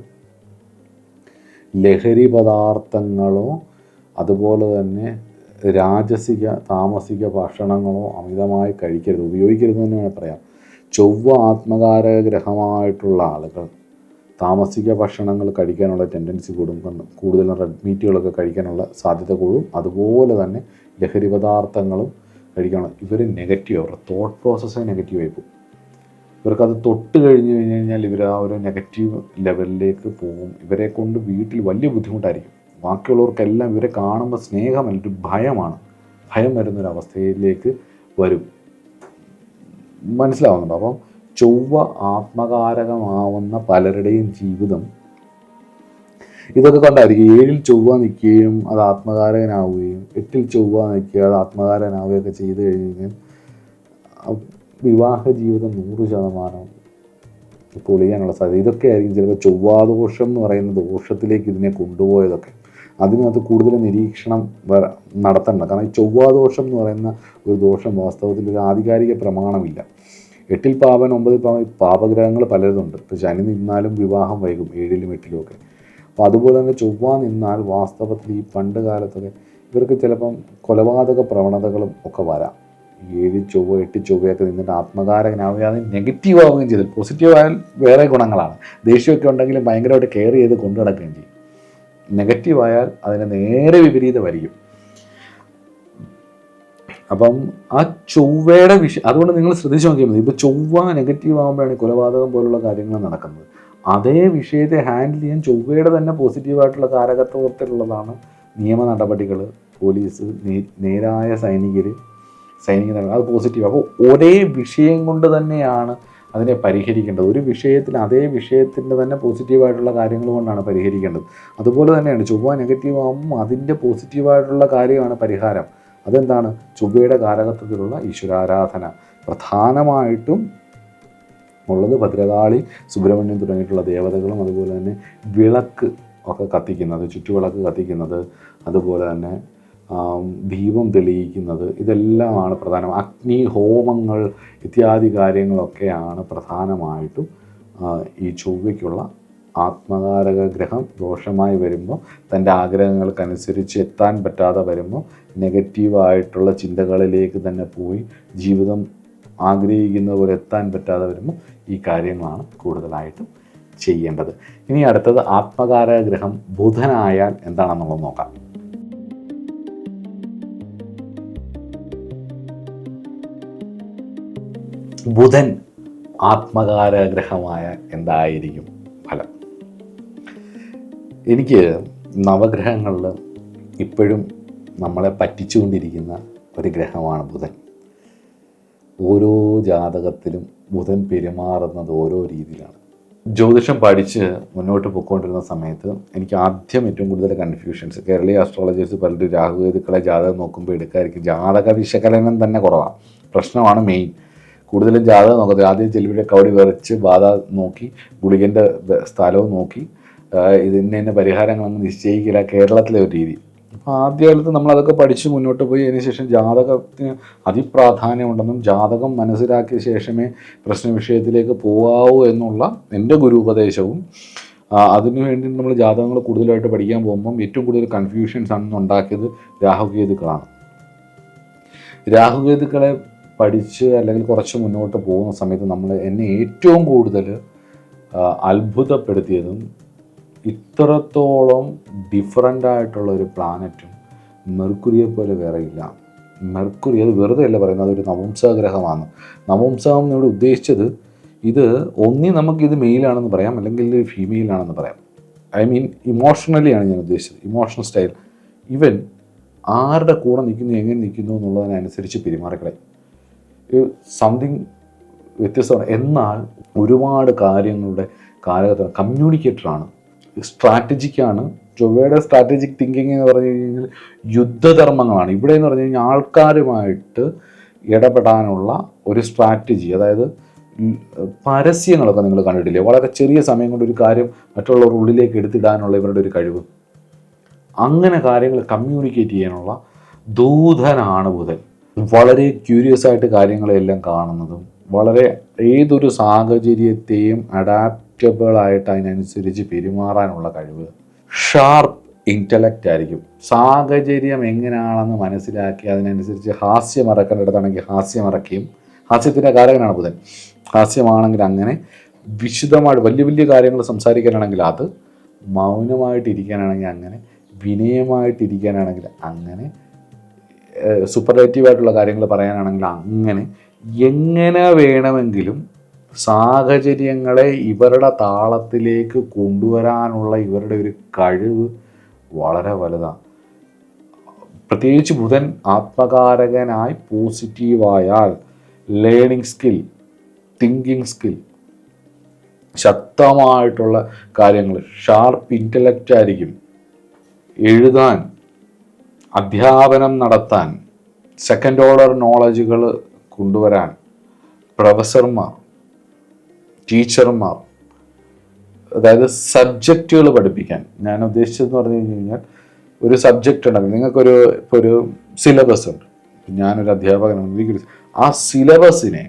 ലഹരി പദാർത്ഥങ്ങളോ അതുപോലെ തന്നെ രാജസിക താമസിക ഭക്ഷണങ്ങളോ അമിതമായി കഴിക്കരുത്, ഉപയോഗിക്കരുത് എന്ന് വേണമെങ്കിൽ പറയാം. ചൊവ്വ ആത്മകാരക ഗ്രഹമായിട്ടുള്ള ആളുകൾ താമസിക ഭക്ഷണങ്ങൾ കഴിക്കാനുള്ള ടെൻഡൻസി കൂടും, കൂടുതലും റെഡ് മീറ്റുകളൊക്കെ കഴിക്കാനുള്ള സാധ്യത കൂടും. അതുപോലെ തന്നെ ലഹരി പദാർത്ഥങ്ങളും കഴിക്കണം. ഇവർ നെഗറ്റീവ്, അവരുടെ തോട്ട് പ്രോസസ്സേ നെഗറ്റീവായി പോകും. ഇവർക്കത് തൊട്ട് കഴിഞ്ഞാൽ ഇവർ ആ ഒരു നെഗറ്റീവ് ലെവലിലേക്ക് പോകും. ഇവരെ കൊണ്ട് വീട്ടിൽ വലിയ ബുദ്ധിമുട്ടായിരിക്കും. ബാക്കിയുള്ളവർക്കെല്ലാം ഇവരെ കാണുമ്പോൾ സ്നേഹമല്ല, ഒരു ഭയമാണ്. ഭയം വരുന്നൊരവസ്ഥയിലേക്ക് വരും. മനസ്സിലാവുന്നുണ്ടോ? അപ്പം ചൊവ്വ ആത്മകാരകമാവുന്ന പലരുടെയും ജീവിതം ഇതൊക്കെ കണ്ടായിരിക്കും. 7-ൽ ചൊവ്വ നിൽക്കുകയും അത് ആത്മകാരകനാവുകയും 8-ൽ ചൊവ്വ നിൽക്കുക അത് ആത്മകാരനാവുകയൊക്കെ ചെയ്തു കഴിഞ്ഞാൽ വിവാഹ ജീവിതം 100% പൊളിയാനുള്ള സാധ്യത. ഇതൊക്കെ ആയിരിക്കും ചിലപ്പോൾ ചൊവ്വാദോഷം എന്ന് പറയുന്ന ദോഷത്തിലേക്ക് ഇതിനെ കൊണ്ടുപോയതൊക്കെ. അതിനകത്ത് കൂടുതൽ നിരീക്ഷണം നടത്തണ്ട. കാരണം ഈ ചൊവ്വാദോഷം എന്ന് പറയുന്ന ഒരു ദോഷം വാസ്തവത്തിൽ ഒരു ആധികാരിക പ്രമാണമില്ല. 8-ൽ പാപൻ 9-ൽ പാപൻ പാപഗ്രഹങ്ങൾ പലതുണ്ട്. ഇപ്പോൾ ശനി നിന്നാലും വിവാഹം വൈകും 7-ലും 8-ലും ഒക്കെ. അപ്പോൾ അതുപോലെ തന്നെ ചൊവ്വ നിന്നാൽ വാസ്തവത്തിൽ ഈ പണ്ട് കാലത്തൊക്കെ ഇവർക്ക് ചിലപ്പം കൊലപാതക പ്രവണതകളും ഒക്കെ വരാം. 7 ചൊവ്വ 8 ചൊവ്വയൊക്കെ നിന്നിട്ട് ആത്മകാരകനാവുക, അത് നെഗറ്റീവ് ആവുകയും ചെയ്തു. പോസിറ്റീവ് ആയാൽ വേറെ ഗുണങ്ങളാണ്. ദേഷ്യമൊക്കെ ഉണ്ടെങ്കിലും ഭയങ്കരമായിട്ട് കെയർ ചെയ്ത് കൊണ്ടു നടക്കുകയും ചെയ്യും. നെഗറ്റീവ് ആയാൽ അതിന് നേരെ വിപരീതമായിരിക്കും. അപ്പം ആ ചൊവ്വയുടെ അതുകൊണ്ട് നിങ്ങൾ ശ്രദ്ധിച്ച് നോക്കിയാൽ മതി. ഇപ്പോൾ ചൊവ്വ നെഗറ്റീവ് ആകുമ്പോഴാണ് കൊലപാതകം പോലുള്ള കാര്യങ്ങൾ നടക്കുന്നത്. അതേ വിഷയത്തെ ഹാൻഡിൽ ചെയ്യാൻ ചൊവ്വയുടെ തന്നെ പോസിറ്റീവായിട്ടുള്ള കാരകത്വത്തിലുള്ളതാണ് നിയമ നടപടികൾ, പോലീസ്, നേരായ സൈനികർ അത് പോസിറ്റീവ്. അപ്പോൾ ഒരേ വിഷയം കൊണ്ട് തന്നെയാണ് അതിനെ പരിഹരിക്കേണ്ടത്. ഒരു വിഷയത്തിൽ അതേ വിഷയത്തിൻ്റെ തന്നെ പോസിറ്റീവായിട്ടുള്ള കാര്യങ്ങൾ കൊണ്ടാണ് പരിഹരിക്കേണ്ടത്. അതുപോലെ തന്നെയാണ് ചൊവ്വ നെഗറ്റീവ് ആകുമ്പോൾ അതിൻ്റെ പോസിറ്റീവായിട്ടുള്ള കാര്യമാണ് പരിഹാരം. അതെന്താണ്? ചൊവ്വയുടെ കാരകത്വത്തിലുള്ള ഈശ്വരാരാധന. പ്രധാനമായിട്ടും ഉള്ളത് ഭദ്രകാളി, സുബ്രഹ്മണ്യം തുടങ്ങിയിട്ടുള്ള ദേവതകളും അതുപോലെ തന്നെ വിളക്ക് ഒക്കെ കത്തിക്കുന്നത്, ചുറ്റുവിളക്ക് കത്തിക്കുന്നത്, അതുപോലെ തന്നെ ദീപം തെളിയിക്കുന്നത്, ഇതെല്ലാമാണ് പ്രധാനം. അഗ്നി ഹോമങ്ങൾ ഇത്യാദി കാര്യങ്ങളൊക്കെയാണ് പ്രധാനമായിട്ടും ഈ ചൊവ്വയ്ക്കുള്ള ആത്മകാരക ഗ്രഹം ദോഷമായി വരുമ്പോൾ, തൻ്റെ ആഗ്രഹങ്ങൾക്കനുസരിച്ച് എത്താൻ പറ്റാതെ വരുമ്പോൾ, നെഗറ്റീവായിട്ടുള്ള ചിന്തകളിലേക്ക് തന്നെ പോയി ജീവിതം ആഗ്രഹിക്കുന്ന പോലെ എത്താൻ പറ്റാതെ വരുമ്പോൾ ഈ കാര്യങ്ങളാണ് കൂടുതലായിട്ടും ചെയ്യേണ്ടത്. ഇനി അടുത്തത് ആത്മകാരക ഗ്രഹം ബുധനായാൽ എന്താണെന്നുള്ളത് നോക്കാം. ബുധൻ ആത്മകാരക ഗ്രഹമായ എന്തായിരിക്കും ഫലം? എനിക്ക് നവഗ്രഹങ്ങളിൽ ഇപ്പോഴും നമ്മളെ പറ്റിച്ചുകൊണ്ടിരിക്കുന്ന ഒരു ഗ്രഹമാണ് ബുധൻ. ഓരോ ജാതകത്തിലും ബുധൻ പെരുമാറുന്നത് ഓരോ രീതിയിലാണ്. ജ്യോതിഷം പഠിച്ച് മുന്നോട്ട് പോയിക്കൊണ്ടിരുന്ന സമയത്ത് എനിക്ക് ആദ്യം ഏറ്റവും കൂടുതൽ കൺഫ്യൂഷൻസ്, കേരളീയ ആസ്ട്രോളജേഴ്സ് പലരും രാഹുകേതുക്കളെ ജാതകം നോക്കുമ്പോൾ എടുക്കാതിരിക്കും. ജാതക വിശകലനം തന്നെ കുറവാണ്, പ്രശ്നമാണ് മെയിൻ. കൂടുതലും ജാതകം നോക്കത്തില്ല. ആദ്യം ചെല്ലുവിടെ കവടി വരച്ച് ബാധ നോക്കി ഗുളികൻ്റെ സ്ഥലവും നോക്കി ഇതിന് പരിഹാരങ്ങളൊന്നും നിശ്ചയിക്കില്ല, കേരളത്തിലെ ഒരു രീതി. അപ്പോൾ ആദ്യകാലത്ത് നമ്മളതൊക്കെ പഠിച്ച് മുന്നോട്ട് പോയി അതിനുശേഷം ജാതകത്തിന് അതിപ്രാധാന്യമുണ്ടെന്നും ജാതകം മനസ്സിലാക്കിയ ശേഷമേ പ്രശ്നവിഷയത്തിലേക്ക് പോകാവൂ എന്നുള്ള എൻ്റെ ഗുരുപദേശവും, അതിനുവേണ്ടി നമ്മൾ ജാതകങ്ങൾ കൂടുതലായിട്ട് പഠിക്കാൻ പോകുമ്പം ഏറ്റവും കൂടുതൽ കൺഫ്യൂഷൻസ് ആണ് ഉണ്ടാക്കിയത് രാഹുകേതുക്കളാണ്. രാഹുകേതുക്കളെ പഠിച്ച് അല്ലെങ്കിൽ കുറച്ച് മുന്നോട്ട് പോകുന്ന സമയത്ത് എന്നെ ഏറ്റവും കൂടുതൽ അത്ഭുതപ്പെടുത്തിയതും ഇത്രത്തോളം ഡിഫറൻ്റ് ആയിട്ടുള്ള ഒരു പ്ലാനറ്റും മെർക്കുറിയെ പോലെ വേറെ ഇല്ല. മെർക്കുറി അത് വെറുതെ അല്ല പറയുന്നത്, അതൊരു നവംസഗ്രഹമാണ്. നവംസകം ഇവിടെ ഉദ്ദേശിച്ചത് ഇത് നമുക്കിത് മെയിലാണെന്ന് പറയാം, അല്ലെങ്കിൽ ഇത് ഫീമെയിലാണെന്ന് പറയാം. ഐ മീൻ ഇമോഷണലി ആണ് ഞാൻ ഉദ്ദേശിച്ചത്, ഇമോഷണൽ സ്റ്റൈൽ. ഇവൻ ആരുടെ കൂടെ നിൽക്കുന്നു, എങ്ങനെ നിൽക്കുന്നു എന്നുള്ളതിനനുസരിച്ച് പെരുമാറിക്കളയും. സംതിങ് വ്യത്യസ്തമാണ്. എന്നാൽ ഒരുപാട് കാര്യങ്ങളുടെ കാലഘട്ടം കമ്മ്യൂണിക്കേറ്ററാണ്, സ്ട്രാറ്റജിക്കാണ്. ചൊവ്വയുടെ സ്ട്രാറ്റജിക് തിങ്കിങ് എന്ന് പറഞ്ഞു കഴിഞ്ഞാൽ യുദ്ധധർമ്മങ്ങളാണ്. ഇവിടെ എന്ന് പറഞ്ഞു കഴിഞ്ഞാൽ ആൾക്കാരുമായിട്ട് ഇടപെടാനുള്ള ഒരു സ്ട്രാറ്റജി. അതായത് പരസ്യങ്ങളൊക്കെ നിങ്ങൾ കണ്ടിട്ടില്ലേ, വളരെ ചെറിയ സമയം കൊണ്ട് ഒരു കാര്യം മറ്റുള്ളവരുടെ ഉള്ളിലേക്ക് എടുത്തിടാനുള്ള ഇവരുടെ ഒരു കഴിവ്. അങ്ങനെ കാര്യങ്ങൾ കമ്മ്യൂണിക്കേറ്റ് ചെയ്യാനുള്ള ദൂതനാണ് ബുധൻ. വളരെ ക്യൂരിയസ് ആയിട്ട് കാര്യങ്ങളെല്ലാം കാണുന്നതും വളരെ ഏതൊരു സാഹചര്യത്തെയും അഡാപ്റ്റബിളായിട്ട് അതിനനുസരിച്ച് പെരുമാറാനുള്ള കഴിവ്. ഷാർപ്പ് ഇൻ്റലക്റ്റ് ആയിരിക്കും. സാഹചര്യം എങ്ങനെയാണെന്ന് മനസ്സിലാക്കി അതിനനുസരിച്ച് ഹാസ്യമറക്കേണ്ടിടത്താണെങ്കിൽ ഹാസ്യമറക്കുകയും, ഹാസ്യത്തിൻ്റെ കാരകനാണ് ബുധൻ. ഹാസ്യമാണെങ്കിൽ അങ്ങനെ, വിശുദ്ധമായിട്ട് വലിയ വലിയ കാര്യങ്ങൾ സംസാരിക്കാനാണെങ്കിൽ അത്, മൗനമായിട്ടിരിക്കാനാണെങ്കിൽ അങ്ങനെ, വിനയമായിട്ടിരിക്കാനാണെങ്കിൽ അങ്ങനെ, സൂപ്പർലേറ്റീവായിട്ടുള്ള കാര്യങ്ങൾ പറയാനാണെങ്കിൽ അങ്ങനെ, എങ്ങനെ വേണമെങ്കിലും സാഹചര്യങ്ങളെ ഇവരുടെ താളത്തിലേക്ക് കൊണ്ടുവരാനുള്ള ഇവരുടെ ഒരു കഴിവ് വളരെ വലുതാണ്. പ്രത്യേകിച്ച് ബുധൻ ആത്മകാരകനായി പോസിറ്റീവായാൽ ലേണിംഗ് സ്കിൽ, തിങ്കിങ് സ്കിൽ, ശക്തമായിട്ടുള്ള കാര്യങ്ങൾ, ഷാർപ്പ് ഇൻ്റലക്റ്റ് ആയിരിക്കും. എഴുതാൻ, അധ്യാപനം നടത്താൻ, സെക്കൻഡ് ഓർഡർ നോളജുകൾ കൊണ്ടുവരാൻ, പ്രൊഫസർമാർ, ടീച്ചർമാർ, അതായത് സബ്ജക്റ്റുകൾ പഠിപ്പിക്കാൻ. ഞാൻ ഉദ്ദേശിച്ചതെന്ന് പറഞ്ഞു കഴിഞ്ഞാൽ ഒരു സബ്ജക്റ്റ് ഉണ്ടെങ്കിൽ നിങ്ങൾക്കൊരു ഇപ്പോൾ ഒരു സിലബസ് ഉണ്ട്. ഞാനൊരു അധ്യാപകനാണ്, ആ സിലബസിനെ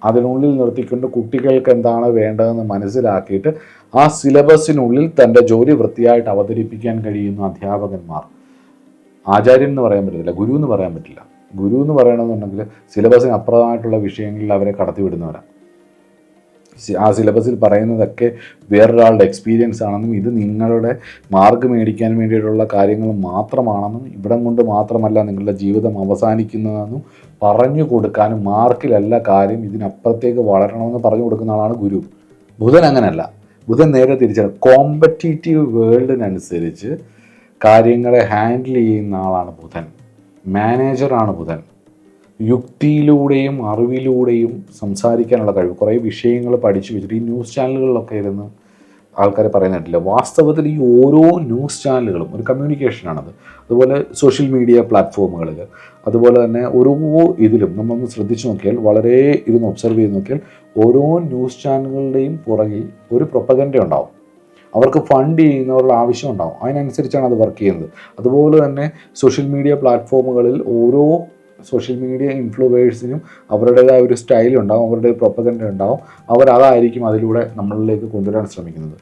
അതിനുള്ളിൽ നിർത്തിക്കൊണ്ട് കുട്ടികൾക്ക് എന്താണ് വേണ്ടതെന്ന് മനസ്സിലാക്കിയിട്ട് ആ സിലബസിനുള്ളിൽ തൻ്റെ ജോലി വൃത്തിയായിട്ട് അവതരിപ്പിക്കാൻ കഴിയുന്ന അധ്യാപകന്മാർ. ആചാര്യൻ എന്ന് പറയാൻ പറ്റില്ല, ഗുരു എന്ന് പറയാൻ പറ്റില്ല. ഗുരു എന്ന് പറയണമെന്നുണ്ടെങ്കിൽ സിലബസിന് അപ്പുറമായിട്ടുള്ള വിഷയങ്ങളിൽ അവരെ കടത്തിവിടുന്നവരാണ്. ആ സിലബസിൽ പറയുന്നതൊക്കെ വേറൊരാളുടെ എക്സ്പീരിയൻസ് ആണെന്നും ഇത് നിങ്ങളുടെ മാർക്ക് മേടിക്കാൻ വേണ്ടിയിട്ടുള്ള കാര്യങ്ങൾ മാത്രമാണെന്നും ഇവിടം കൊണ്ട് മാത്രമല്ല നിങ്ങളുടെ ജീവിതം അവസാനിക്കുന്നതെന്നും പറഞ്ഞു കൊടുക്കാനും, മാർക്കിലല്ല കാര്യം, ഇതിനപ്പുറത്തേക്ക് വളരണമെന്ന് പറഞ്ഞു കൊടുക്കുന്ന ആളാണ് ഗുരു. ബുധൻ അങ്ങനെയല്ല. ബുധൻ നേരെ തിരിച്ചാണ്. കോമ്പറ്റീറ്റീവ് വേൾഡിനനുസരിച്ച് കാര്യങ്ങളെ ഹാൻഡിൽ ചെയ്യുന്ന ആളാണ് ബുധൻ. മാനേജറാണ് ബുധൻ. യുക്തിയിലൂടെയും അറിവിലൂടെയും സംസാരിക്കാനുള്ള കഴിവ്. കുറേ വിഷയങ്ങൾ പഠിച്ചു വെച്ചിട്ട് ഈ ന്യൂസ് ചാനലുകളിലൊക്കെ ഇരുന്ന് ആൾക്കാരെ പറയുന്നിട്ടില്ല. വാസ്തവത്തിൽ ഈ ഓരോ ന്യൂസ് ചാനലുകളും ഒരു കമ്മ്യൂണിക്കേഷനാണത്. അതുപോലെ സോഷ്യൽ മീഡിയ പ്ലാറ്റ്ഫോമുകളിൽ, അതുപോലെ തന്നെ ഓരോ ഇതിലും നമ്മളൊന്ന് ശ്രദ്ധിച്ചു നോക്കിയാൽ, വളരെ ഇരുന്ന് ഒബ്സർവ് ചെയ്ത് നോക്കിയാൽ, ഓരോ ന്യൂസ് ചാനലുകളുടെയും പുറകിൽ ഒരു പ്രൊപ്പഗൻഡ ഉണ്ടാവും. അവർക്ക് ഫണ്ട് ചെയ്യുന്നവരുടെ ആവശ്യം ഉണ്ടാവും. അതിനനുസരിച്ചാണ് അത് വർക്ക് ചെയ്യുന്നത്. അതുപോലെ തന്നെ സോഷ്യൽ മീഡിയ പ്ലാറ്റ്ഫോമുകളിൽ ഓരോ സോഷ്യൽ മീഡിയ ഇൻഫ്ലുവേഴ്സിനും അവരുടേതായ ഒരു സ്റ്റൈലുണ്ടാവും, അവരുടെ പ്രൊപ്പഗൻഡ ഉണ്ടാവും. അവരതായിരിക്കും അതിലൂടെ നമ്മളിലേക്ക് കൊണ്ടുവരാൻ ശ്രമിക്കുന്നത്.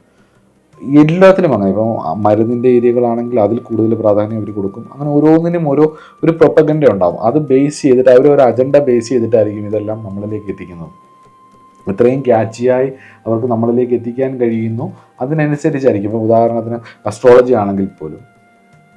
എല്ലാത്തിനും അങ്ങനെ. ഇപ്പം മരുന്നിൻ്റെ ഏരിയകളാണെങ്കിൽ അതിൽ കൂടുതൽ പ്രാധാന്യം അവർ കൊടുക്കും. അങ്ങനെ ഓരോന്നിനും ഒരു പ്രൊപ്പഗൻഡ ഉണ്ടാവും. അത് ബേസ് ചെയ്തിട്ട് അവരൊരു അജണ്ട ബേസ് ചെയ്തിട്ടായിരിക്കും ഇതെല്ലാം നമ്മളിലേക്ക് എത്തിക്കുന്നത്. ഇത്രയും ക്യാച്ചിയായി അവർക്ക് നമ്മളിലേക്ക് എത്തിക്കാൻ കഴിയുന്നു, അതിനനുസരിച്ചായിരിക്കും. ഇപ്പോൾ ഉദാഹരണത്തിന് അസ്ട്രോളജി ആണെങ്കിൽ പോലും,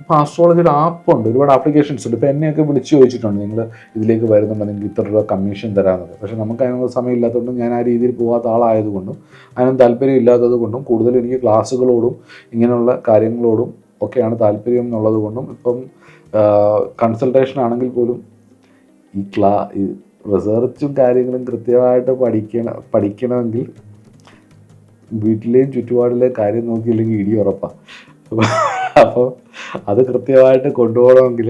ഇപ്പോൾ ആസ്ട്രോളജിയുടെ ആപ്പുണ്ട്, ഒരുപാട് ആപ്ലിക്കേഷൻസ് ഉണ്ട്. ഇപ്പോൾ എന്നെയൊക്കെ വിളിച്ച് ചോദിച്ചിട്ടുണ്ട്, നിങ്ങൾ ഇതിലേക്ക് വരുന്നുണ്ടെങ്കിൽ ഇത്ര രൂപ കമ്മീഷൻ തരാമെന്നത്. പക്ഷേ നമുക്ക് അതിനുള്ള സമയമില്ലാത്തതുകൊണ്ടും ഞാൻ ആ രീതിയിൽ പോകാത്ത ആളായതുകൊണ്ടും അതിനും താല്പര്യം ഇല്ലാത്തത് കൊണ്ടും കൂടുതൽ എനിക്ക് ക്ലാസ്സുകളോടും ഇങ്ങനെയുള്ള കാര്യങ്ങളോടും ഒക്കെയാണ് താല്പര്യം എന്നുള്ളത് കൊണ്ടും ഇപ്പം കൺസൾട്ടേഷൻ ആണെങ്കിൽ പോലും ഈ റിസർച്ചും കാര്യങ്ങളും കൃത്യമായിട്ട് പഠിക്കണമെങ്കിൽ വീട്ടിലെയും ചുറ്റുപാടിലെയും കാര്യം നോക്കിയില്ലെങ്കിൽ ഇടി ഉറപ്പാണ്. അപ്പോൾ അത് കൃത്യമായിട്ട് കൊണ്ടുപോകണമെങ്കിൽ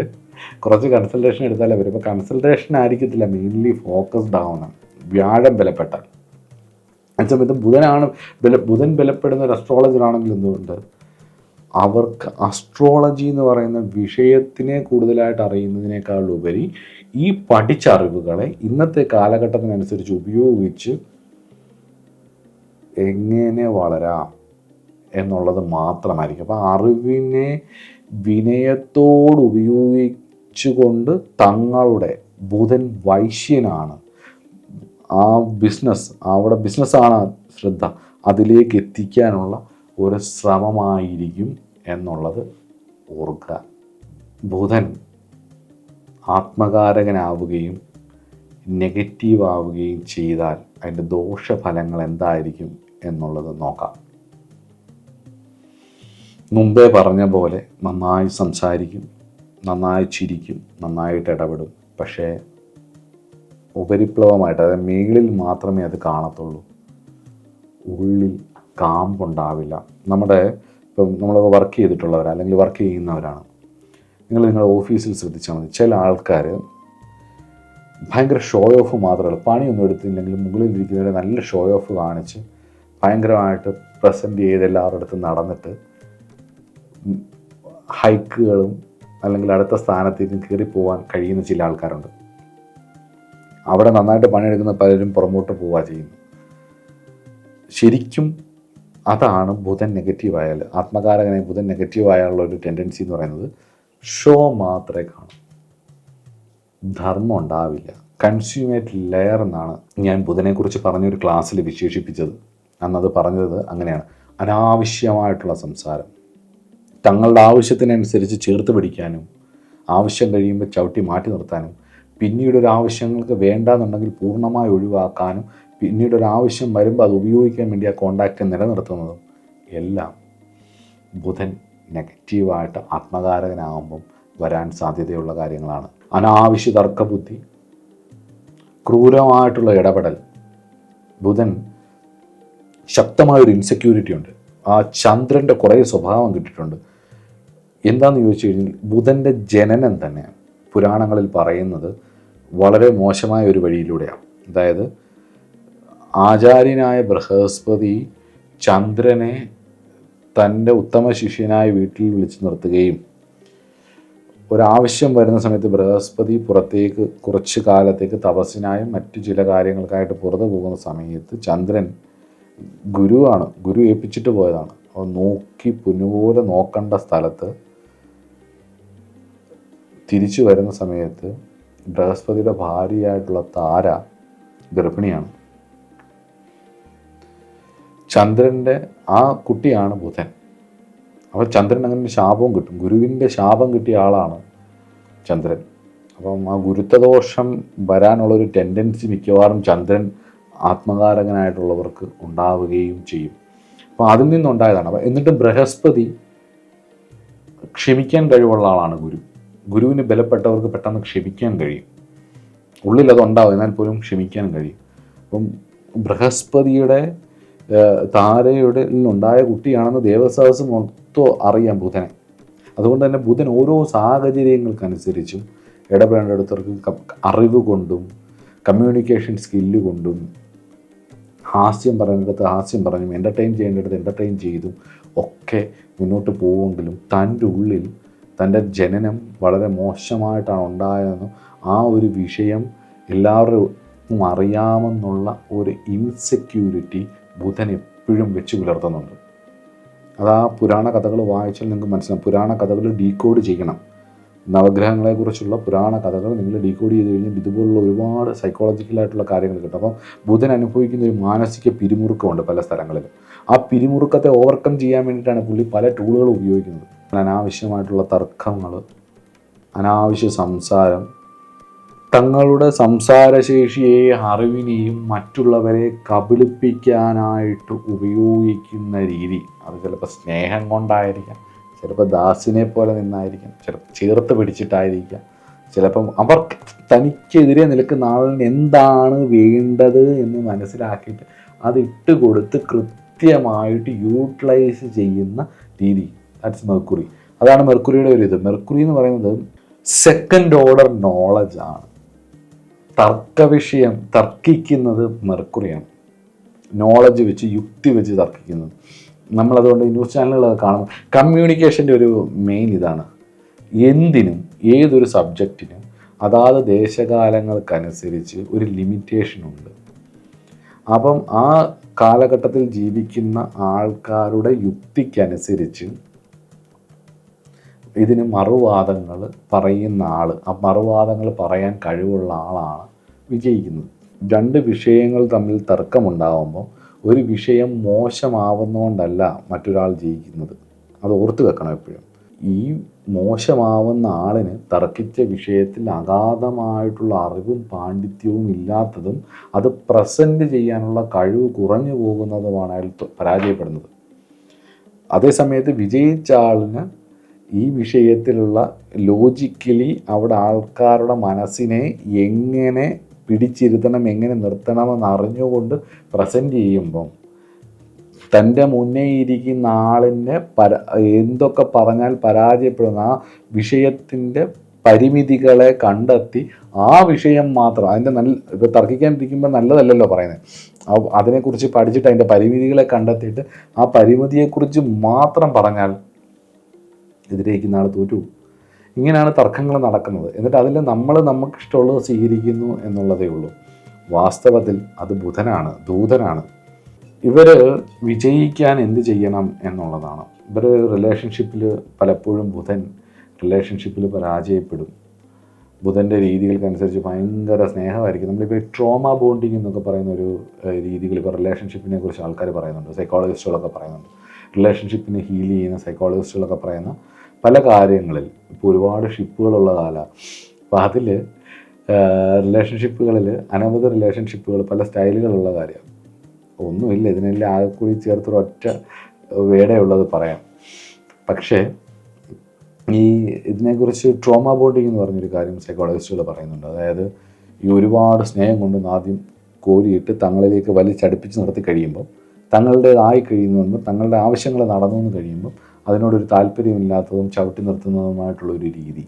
കുറച്ച് കൺസൾട്ടേഷൻ എടുത്താലേ വരും. ഇപ്പോൾ കൺസൾട്ടേഷൻ ആയിരിക്കത്തില്ല മെയിൻലി ഫോക്കസ്ഡ് ആവുന്നത്, വ്യാഴം ബലപ്പെട്ടാൽ. എന്നുവെച്ചാൽ ബുധൻ ബലപ്പെടുന്ന ഒരു അസ്ട്രോളജറാണെങ്കിൽ എന്തുകൊണ്ട് അവർക്ക് അസ്ട്രോളജി എന്ന് പറയുന്ന വിഷയത്തിനെ കൂടുതലായിട്ട് അറിയുന്നതിനേക്കാളുപരി ഈ പഠിച്ച അറിവുകളെ ഇന്നത്തെ കാലഘട്ടത്തിനനുസരിച്ച് ഉപയോഗിച്ച് എങ്ങനെ വളരാം എന്നുള്ളത് മാത്രമായിരിക്കും. അപ്പോൾ അറിവിനെ വിനയത്തോട് ഉപയോഗിച്ചുകൊണ്ട് തങ്ങളുടെ ബുധൻ വൈശ്യനാണ്, ആ അവിടെ ബിസിനസ്സാണ് ശ്രദ്ധ, അതിലേക്ക് എത്തിക്കാനുള്ള ഒരു ശ്രമമായിരിക്കും എന്നുള്ളത് ഓർക്കുക. ബുധൻ ആത്മകാരകനാവുകയും നെഗറ്റീവ് ആവുകയും ചെയ്താൽ അതിൻ്റെ ദോഷഫലങ്ങൾ എന്തായിരിക്കും എന്നുള്ളത് നോക്കാം. മുമ്പേ പറഞ്ഞ പോലെ നന്നായി സംസാരിക്കും, നന്നായി ചിരിക്കും, നന്നായിട്ട് ഇടപെടും. പക്ഷേ ഉപരിപ്ലവമായിട്ട്, അതായത് മേളിൽ മാത്രമേ അത് കാണത്തുള്ളൂ, ഉള്ളിൽ കാമ്പുണ്ടാവില്ല. ഇപ്പം നമ്മളൊക്കെ വർക്ക് ചെയ്തിട്ടുള്ളവരാണ് അല്ലെങ്കിൽ വർക്ക് ചെയ്യുന്നവരാണ്. നിങ്ങളുടെ ഓഫീസിൽ ശ്രദ്ധിച്ചാൽ മതി, ചില ആൾക്കാർ ഭയങ്കര ഷോ ഓഫ് മാത്രമല്ല, പണിയൊന്നും എടുത്തില്ലെങ്കിലും മുകളിലിരിക്കുന്നവരെ നല്ല ഷോ ഓഫ് കാണിച്ച് ഭയങ്കരമായിട്ട് പ്രസൻറ്റ് ചെയ്ത് എല്ലാവരുടെ അടുത്ത് നടന്നിട്ട് ഹൈക്കുകളും അല്ലെങ്കിൽ അടുത്ത സ്ഥാനത്തേക്ക് കയറി പോകാൻ കഴിയുന്ന ചില ആൾക്കാരുണ്ട്. അവിടെ നന്നായിട്ട് പണിയെടുക്കുന്ന പലരും പുറമോട്ട് പോവുക ചെയ്യുന്നു. ശരിക്കും അതാണ് ബുധൻ നെഗറ്റീവായാൽ, ആത്മകാരകനായി ബുധൻ നെഗറ്റീവായുള്ള ഒരു ടെൻഡൻസി എന്ന് പറയുന്നത് ഷോ മാത്രമേ കാണൂ, ധർമ്മം ഉണ്ടാവില്ല. കൺസ്യൂമേറ്റ് ലെയർ എന്നാണ് ഞാൻ ബുധനെക്കുറിച്ച് പറഞ്ഞൊരു ക്ലാസ്സിൽ വിശേഷിപ്പിച്ചത്. അന്നത് പറഞ്ഞത് അങ്ങനെയാണ്. അനാവശ്യമായിട്ടുള്ള സംസാരം, തങ്ങളുടെ ആവശ്യത്തിനനുസരിച്ച് ചേർത്ത് പിടിക്കാനും ആവശ്യം കഴിയുമ്പോൾ ചവിട്ടി മാറ്റി നിർത്താനും പിന്നീടൊരു ആവശ്യങ്ങൾക്ക് വേണ്ടാന്നുണ്ടെങ്കിൽ പൂർണ്ണമായി ഒഴിവാക്കാനും പിന്നീടൊരാവശ്യം വരുമ്പോൾ അത് ഉപയോഗിക്കാൻ വേണ്ടി ആ കോണ്ടാക്റ്റ് നിലനിർത്തുന്നതും എല്ലാം ബുധൻ നെഗറ്റീവായിട്ട് ആത്മകാരകനാകുമ്പം വരാൻ സാധ്യതയുള്ള കാര്യങ്ങളാണ്. അനാവശ്യ തർക്കബുദ്ധി, ക്രൂരമായിട്ടുള്ള ഇടപെടൽ. ബുധൻ ശക്തമായൊരു ഇൻസെക്യൂരിറ്റി ഉണ്ട്. ആ ചന്ദ്രൻ്റെ കുറേ സ്വഭാവം കിട്ടിയിട്ടുണ്ട്. എന്താണെന്ന് ചോദിച്ചു കഴിഞ്ഞാൽ ബുധൻ്റെ ജനനം തന്നെ പുരാണങ്ങളിൽ പറയുന്നത് വളരെ മോശമായ ഒരു വഴിയിലൂടെയാണ്. അതായത് ആചാര്യനായ ബൃഹസ്പതി ചന്ദ്രനെ തൻ്റെ ഉത്തമ ശിഷ്യനായ വീട്ടിൽ വിളിച്ചു നിർത്തുകയും ഒരാവശ്യം വരുന്ന സമയത്ത് ബൃഹസ്പതി പുറത്തേക്ക് കുറച്ച് കാലത്തേക്ക് തപസ്സിനായും മറ്റു ചില കാര്യങ്ങൾക്കായിട്ട് പുറത്തു പോകുന്ന സമയത്ത് ചന്ദ്രൻ ഗുരുവാണ്, ഗുരു ഏൽപ്പിച്ചിട്ട് പോയതാണ്. അപ്പോൾ നോക്കി പൊന്നുപോലെ നോക്കേണ്ട സ്ഥലത്ത് തിരിച്ചു വരുന്ന സമയത്ത് ബൃഹസ്പതിയുടെ ഭാര്യയായിട്ടുള്ള താര ഗർഭിണിയാണ്. ചന്ദ്രൻ്റെ ആ കുട്ടിയാണ് ബുധൻ. അപ്പോൾ ചന്ദ്രൻ അങ്ങനെ ശാപവും കിട്ടും. ഗുരുവിൻ്റെ ശാപം കിട്ടിയ ആളാണ് ചന്ദ്രൻ. അപ്പം ആ ഗുരുത്വദോഷം വരാനുള്ളൊരു ടെൻഡൻസി മിക്കവാറും ചന്ദ്രൻ ആത്മകാരകനായിട്ടുള്ളവർക്ക് ഉണ്ടാവുകയും ചെയ്യും. അപ്പോൾ അതിൽ നിന്നുണ്ടായതാണ്. അപ്പം എന്നിട്ട് ബൃഹസ്പതി ക്ഷമിക്കാൻ കഴിവുള്ള ആളാണ് ഗുരു. ഗുരുവിന് ബലപ്പെട്ടവർക്ക് പെട്ടെന്ന് ക്ഷമിക്കാൻ കഴിയും. ഉള്ളിൽ അതുണ്ടാവും, എന്നാൽ പോലും ക്ഷമിക്കാൻ കഴിയും. അപ്പം ബൃഹസ്പതിയുടെ താരയുടെ ഉണ്ടായ കുട്ടിയാണെന്ന് ദേവസഹസ് മൊത്തം അറിയാം ബുധനെ. അതുകൊണ്ട് തന്നെ ബുധൻ ഓരോ സാഹചര്യങ്ങൾക്കനുസരിച്ചും ഇടപെടേണ്ടിടത്തവർക്ക് അറിവ് കൊണ്ടും കമ്മ്യൂണിക്കേഷൻ സ്കില്ല് കൊണ്ടും ഹാസ്യം പറയുന്നിടത്ത് ഹാസ്യം പറഞ്ഞും എൻ്റർടൈൻ ചെയ്യേണ്ടിടത്ത് എൻ്റർടൈൻ ചെയ്തും ഒക്കെ മുന്നോട്ട് പോവുമെങ്കിലും തൻ്റെ ഉള്ളിൽ തൻ്റെ ജനനം വളരെ മോശമായിട്ടാണ് ഉണ്ടായതെന്നും ആ ഒരു വിഷയം എല്ലാവരും അറിയാമെന്നുള്ള ഒരു ഇൻസെക്യൂരിറ്റി ബുധൻ എപ്പോഴും വെച്ച് പുലർത്തുന്നുണ്ട്. അത് ആ പുരാണ കഥകൾ വായിച്ചാൽ നിങ്ങൾക്ക് മനസ്സിലാവും. പുരാണ കഥകൾ ഡീകോഡ് ചെയ്യണം. നവഗ്രഹങ്ങളെക്കുറിച്ചുള്ള പുരാണ കഥകൾ നിങ്ങൾ ഡീകോഡ് ചെയ്ത് കഴിഞ്ഞാൽ ഇതുപോലുള്ള ഒരുപാട് സൈക്കോളജിക്കലായിട്ടുള്ള കാര്യങ്ങൾ കിട്ടും. അപ്പം ബുധൻ അനുഭവിക്കുന്ന ഒരു മാനസിക പിരിമുറുക്കമുണ്ട് പല സ്ഥലങ്ങളിലും. ആ പിരിമുറുക്കത്തെ ഓവർകം ചെയ്യാൻ വേണ്ടിയിട്ടാണ് പുള്ളി പല ടൂളുകളും ഉപയോഗിക്കുന്നത്. അനാവശ്യമായിട്ടുള്ള തർക്കങ്ങൾ, അനാവശ്യ സംസാരം, തങ്ങളുടെ സംസാരശേഷിയെയും അറിവിനെയും മറ്റുള്ളവരെ കബളിപ്പിക്കാനായിട്ട് ഉപയോഗിക്കുന്ന രീതി, അത് ചിലപ്പോൾ സ്നേഹം കൊണ്ടായിരിക്കാം, ചിലപ്പോൾ ദാസിനെ പോലെ നിന്നായിരിക്കാം, ചിലപ്പോൾ ചേർത്ത് പിടിച്ചിട്ടായിരിക്കാം, ചിലപ്പം അവർ തനിക്കെതിരെ നിൽക്കുന്ന ആളിന് എന്താണ് വേണ്ടത് എന്ന് മനസ്സിലാക്കിയിട്ട് അതിട്ട് കൊടുത്ത് കൃത്യമായിട്ട് യൂട്ടിലൈസ് ചെയ്യുന്ന രീതി. That's mercury. അതാണ് മെർക്കുറിയുടെ ഒരു ഇത്. മെർക്കുറി എന്ന് പറയുന്നത് സെക്കൻഡ് ഓർഡർ നോളജ് ആണ്. തർക്കവിഷയം തർക്കിക്കുന്നത് മെർക്കുറിയാണ്. നോളജ് വെച്ച് യുക്തി വെച്ച് തർക്കിക്കുന്നത്. നമ്മളതുകൊണ്ട് ന്യൂസ് ചാനലുകളൊക്കെ കാണുമ്പോൾ കമ്മ്യൂണിക്കേഷൻ്റെ ഒരു മെയിൻ ഇതാണ്. എന്തിനും ഏതൊരു സബ്ജക്റ്റിനും അതാത് ദേശകാലങ്ങൾക്കനുസരിച്ച് ഒരു ലിമിറ്റേഷനുണ്ട്. അപ്പം ആ കാലഘട്ടത്തിൽ ജീവിക്കുന്ന ആൾക്കാരുടെ യുക്തിക്കനുസരിച്ച് ഇതിന് മറുവാദങ്ങൾ പറയുന്ന ആൾ, ആ മറുവാദങ്ങൾ പറയാൻ കഴിവുള്ള ആളാണ് വിജയിക്കുന്നത്. രണ്ട് വിഷയങ്ങൾ തമ്മിൽ തർക്കമുണ്ടാകുമ്പോൾ ഒരു വിഷയം മോശമാവുന്നതുകൊണ്ടല്ല മറ്റൊരാൾ ജയിക്കുന്നത്. അത് ഓർത്ത് വെക്കണം എപ്പോഴും. ഈ മോശമാവുന്ന ആളിന് തർക്കിച്ച വിഷയത്തിൽ അഗാധമായിട്ടുള്ള അറിവും പാണ്ഡിത്യവും ഇല്ലാത്തതും അത് പ്രസൻറ്റ് ചെയ്യാനുള്ള കഴിവ് കുറഞ്ഞു പോകുന്നതുമാണ് അയാൾ പരാജയപ്പെടുന്നത്. അതേസമയത്ത് വിജയിച്ച ആളിന് ഈ വിഷയത്തിലുള്ള ലോജിക്കലി അവിടെ ആൾക്കാരുടെ മനസ്സിനെ എങ്ങനെ പിടിച്ചിരുത്തണം, എങ്ങനെ നിർത്തണമെന്ന് അറിഞ്ഞുകൊണ്ട് പ്രസൻറ്റ് ചെയ്യുമ്പം തൻ്റെ മുന്നേ ഇരിക്കുന്ന ആളിനെ എന്തൊക്കെ പറഞ്ഞാൽ പരാജയപ്പെടുന്ന ആ വിഷയത്തിൻ്റെ പരിമിതികളെ കണ്ടെത്തി ആ വിഷയം മാത്രം അതിൻ്റെ ഇപ്പോൾ തർക്കിക്കാനിരിക്കുമ്പോൾ നല്ലതല്ലല്ലോ പറയുന്നത്. അതിനെക്കുറിച്ച് പഠിച്ചിട്ട് അതിൻ്റെ പരിമിതികളെ കണ്ടെത്തിയിട്ട് ആ പരിമിതിയെക്കുറിച്ച് മാത്രം പറഞ്ഞാൽ എതിരേക്കുന്ന ആൾ തോറ്റു. ഇങ്ങനെയാണ് തർക്കങ്ങൾ നടക്കുന്നത്. എന്നിട്ട് അതിൽ നമ്മൾ നമുക്കിഷ്ടമുള്ളത് സ്വീകരിക്കുന്നു എന്നുള്ളതേ ഉള്ളൂ. വാസ്തവത്തിൽ അത് ബുധനാണ്, ദൂതനാണ്. ഇവർ വിജയിക്കാൻ എന്ത് ചെയ്യണം എന്നുള്ളതാണ്. ഇവർ റിലേഷൻഷിപ്പിൽ പലപ്പോഴും ബുധൻ റിലേഷൻഷിപ്പിൽ പരാജയപ്പെടും. ബുധൻ്റെ രീതികൾക്കനുസരിച്ച് ഭയങ്കര സ്നേഹമായിരിക്കും. നമ്മളിപ്പോൾ ട്രോമ ബോണ്ടിങ് എന്നൊക്കെ പറയുന്ന ഒരു രീതികൾ ഇപ്പോൾ റിലേഷൻഷിപ്പിനെ കുറിച്ച് ആൾക്കാർ പറയുന്നുണ്ട്, സൈക്കോളജിസ്റ്റുകളൊക്കെ പറയുന്നുണ്ട്. റിലേഷൻഷിപ്പിനെ ഹീൽ ചെയ്യുന്ന സൈക്കോളജിസ്റ്റുകളൊക്കെ പറയുന്ന പല കാര്യങ്ങളിൽ ഇപ്പോൾ ഒരുപാട് ഷിപ്പുകളുള്ള കാലമാണ്. അപ്പോൾ അതിൽ റിലേഷൻഷിപ്പുകളിൽ അനവധി റിലേഷൻഷിപ്പുകൾ പല സ്റ്റൈലുകളുള്ള കാര്യമാണ്. ഒന്നുമില്ല, ഇതിനെല്ലാം ആകെ കൂടി ചേർത്തൊരൊറ്റ വേടയുള്ളത് പറയാം. പക്ഷേ ഈ ഇതിനെക്കുറിച്ച് ട്രോമ ബോണ്ടിങ് എന്ന് പറഞ്ഞൊരു കാര്യം സൈക്കോളജിസ്റ്റുകൾ പറയുന്നുണ്ട്. അതായത് ഈ ഒരുപാട് സ്നേഹം കൊണ്ട് ആദ്യം കോരിയിട്ട് തങ്ങളിലേക്ക് വലിച്ചടുപ്പിച്ച് നിർത്തി കഴിയുമ്പോൾ, തങ്ങളുടേതായി കഴിയുമ്പോൾ, തങ്ങളുടെ ആവശ്യങ്ങൾ നടന്നു എന്ന് കഴിയുമ്പോൾ അതിനോടൊരു താല്പര്യമില്ലാത്തതും ചവിട്ടി നിർത്തുന്നതുമായിട്ടുള്ളൊരു രീതി,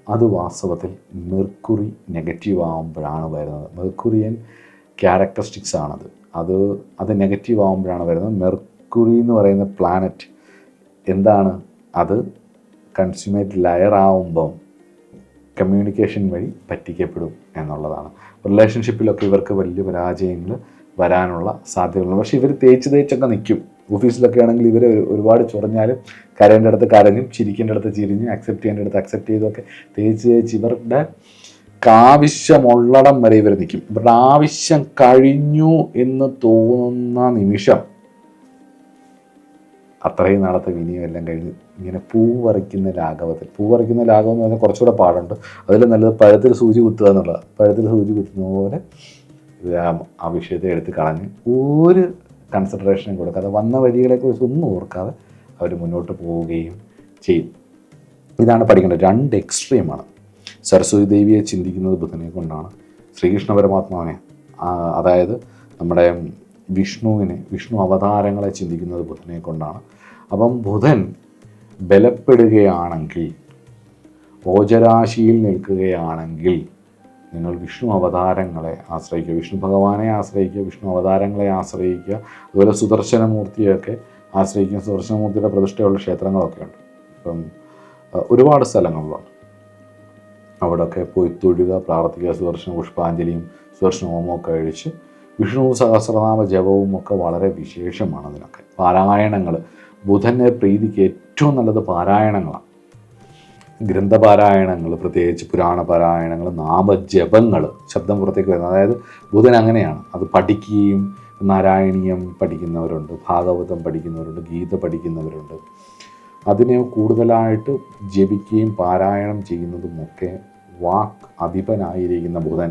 അത് വാസ്തവത്തിൽ മെർക്കുറി നെഗറ്റീവ് ആകുമ്പോഴാണ് വരുന്നത്. മെർക്കുറിയൻ ക്യാരക്ടറിസ്റ്റിക്സ് ആണത്. അത് നെഗറ്റീവ് ആകുമ്പോഴാണ് വരുന്നത്. മെർക്കുറി എന്ന് പറയുന്ന പ്ലാനറ്റ് എന്താണ്? അത് കൺസ്യൂമേറ്റ് ലെയർ ആവുമ്പം കമ്മ്യൂണിക്കേഷൻ വഴി പറ്റിക്കപ്പെടും എന്നുള്ളതാണ്. റിലേഷൻഷിപ്പിലൊക്കെ ഇവർക്ക് വലിയ പരാജയങ്ങൾ വരാനുള്ള സാധ്യതകളുണ്ട്. പക്ഷേ ഇവർ തേച്ചൊക്കെ നിൽക്കും. ഓഫീസിലൊക്കെ ആണെങ്കിൽ ഇവർ ഒരുപാട് ചൊറഞ്ഞാലും കരയേണ്ട അടുത്ത് കരഞ്ഞും ചിരിക്കേണ്ട അടുത്ത് ചിരിഞ്ഞും അക്സെപ്റ്റ് ചെയ്യേണ്ട അടുത്ത് അക്സെപ്റ്റ് ചെയ്തൊക്കെ തേച്ച് ഇവരുടെ ആവശ്യമുള്ളിടം വരെ ഇവർ നിൽക്കും. ഇവരുടെ ആവശ്യം കഴിഞ്ഞു എന്ന് തോന്നുന്ന നിമിഷം അത്രയും നാളത്തെ വിനിയം എല്ലാം കഴിഞ്ഞ് ഇങ്ങനെ പൂ പറിക്കുന്ന ലാഘവം എന്ന് പറഞ്ഞാൽ കുറച്ചുകൂടെ പാടുണ്ട്. അതിൽ നല്ലത് പഴത്തിൽ സൂചി കുത്തുക എന്നുള്ളതാണ്. പഴത്തിൽ സൂചി കുത്തുന്ന പോലെ ആ വിഷയത്തെ എടുത്ത് കളഞ്ഞ് ഒരു കൺസിഡറേഷനും കൊടുക്കാതെ വന്ന വഴികളെക്കുറിച്ച് ഒന്നും ഓർക്കാതെ അവർ മുന്നോട്ട് പോവുകയും ചെയ്യും. ഇതാണ് പഠിക്കേണ്ടത്. രണ്ട് എക്സ്ട്രീമാണ്. സരസ്വതി ദേവിയെ ചിന്തിക്കുന്നത് ബുധനെ കൊണ്ടാണ്. ശ്രീകൃഷ്ണ പരമാത്മാവിനെ, അതായത് നമ്മുടെ വിഷ്ണു അവതാരങ്ങളെ ചിന്തിക്കുന്നത് ബുധനെ കൊണ്ടാണ്. അപ്പം ബുധൻ ബലപ്പെടുകയാണെങ്കിൽ, ഓജരാശിയിൽ നിൽക്കുകയാണെങ്കിൽ നിങ്ങൾ വിഷ്ണു അവതാരങ്ങളെ ആശ്രയിക്കുക, വിഷ്ണു ഭഗവാനെ ആശ്രയിക്കുക, വിഷ്ണു അവതാരങ്ങളെ ആശ്രയിക്കുക. അതുപോലെ സുദർശനമൂർത്തിയൊക്കെ ആശ്രയിക്കുക. സുദർശനമൂർത്തിയുടെ പ്രതിഷ്ഠയുള്ള ക്ഷേത്രങ്ങളൊക്കെ ഉണ്ട്. ഇപ്പം ഒരുപാട് സ്ഥലങ്ങളിലാണ്. അവിടെയൊക്കെ പോയി തൊഴുക, പ്രാർത്ഥിക്കുക. സുദർശന പുഷ്പാഞ്ജലിയും സുദർശന ഹോമമൊക്കെ കഴിച്ച് വിഷ്ണു സഹസ്രനാമ ജപവും ഒക്കെ വളരെ വിശേഷമാണ്. അതിനൊക്കെ പാരായണങ്ങൾ, ബുധൻ്റെ പ്രീതിക്ക് ഏറ്റവും നല്ലത് പാരായണങ്ങളാണ്. ഗ്രന്ഥപാരായണങ്ങൾ, പ്രത്യേകിച്ച് പുരാണ പാരായണങ്ങൾ, നാമജപങ്ങൾ, ശബ്ദം പുറത്തേക്ക് വരുന്നത്. അതായത് ബുധൻ അങ്ങനെയാണ്. അത് പഠിക്കുകയും, നാരായണീയം പഠിക്കുന്നവരുണ്ട്, ഭാഗവതം പഠിക്കുന്നവരുണ്ട്, ഗീത പഠിക്കുന്നവരുണ്ട്. അതിനെ കൂടുതലായിട്ട് ജപിക്കുകയും പാരായണം ചെയ്യുന്നതുമൊക്കെ വാക്ക് അധിപനായിരിക്കുന്ന ബുധൻ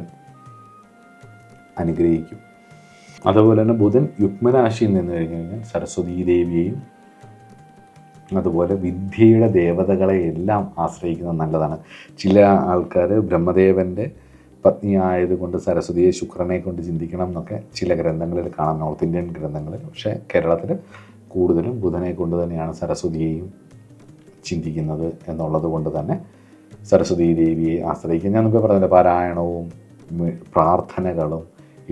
അനുഗ്രഹിക്കും. അതുപോലെ തന്നെ ബുധൻ യുഗ്മരാശിയിൽ നിന്ന് കഴിഞ്ഞ് കഴിഞ്ഞാൽ സരസ്വതീ ദേവിയെയും അതുപോലെ വിദ്യയുടെ ദേവതകളെ എല്ലാം ആശ്രയിക്കുന്നത് നല്ലതാണ്. ചില ആൾക്കാർ ബ്രഹ്മദേവൻ്റെ പത്നിയായതുകൊണ്ട് സരസ്വതിയെ ശുക്രനെ കൊണ്ട് ചിന്തിക്കണം എന്നൊക്കെ ചില ഗ്രന്ഥങ്ങളിൽ കാണാം, നോർത്ത് ഇന്ത്യൻ ഗ്രന്ഥങ്ങളിൽ. പക്ഷേ കേരളത്തിൽ കൂടുതലും ബുധനെ കൊണ്ട് തന്നെയാണ് സരസ്വതിയെയും ചിന്തിക്കുന്നത് എന്നുള്ളത് കൊണ്ട് തന്നെ സരസ്വതീ ദേവിയെ ആശ്രയിക്കുക. ഞാനിപ്പോൾ പറഞ്ഞ പാരായണവും പ്രാർത്ഥനകളും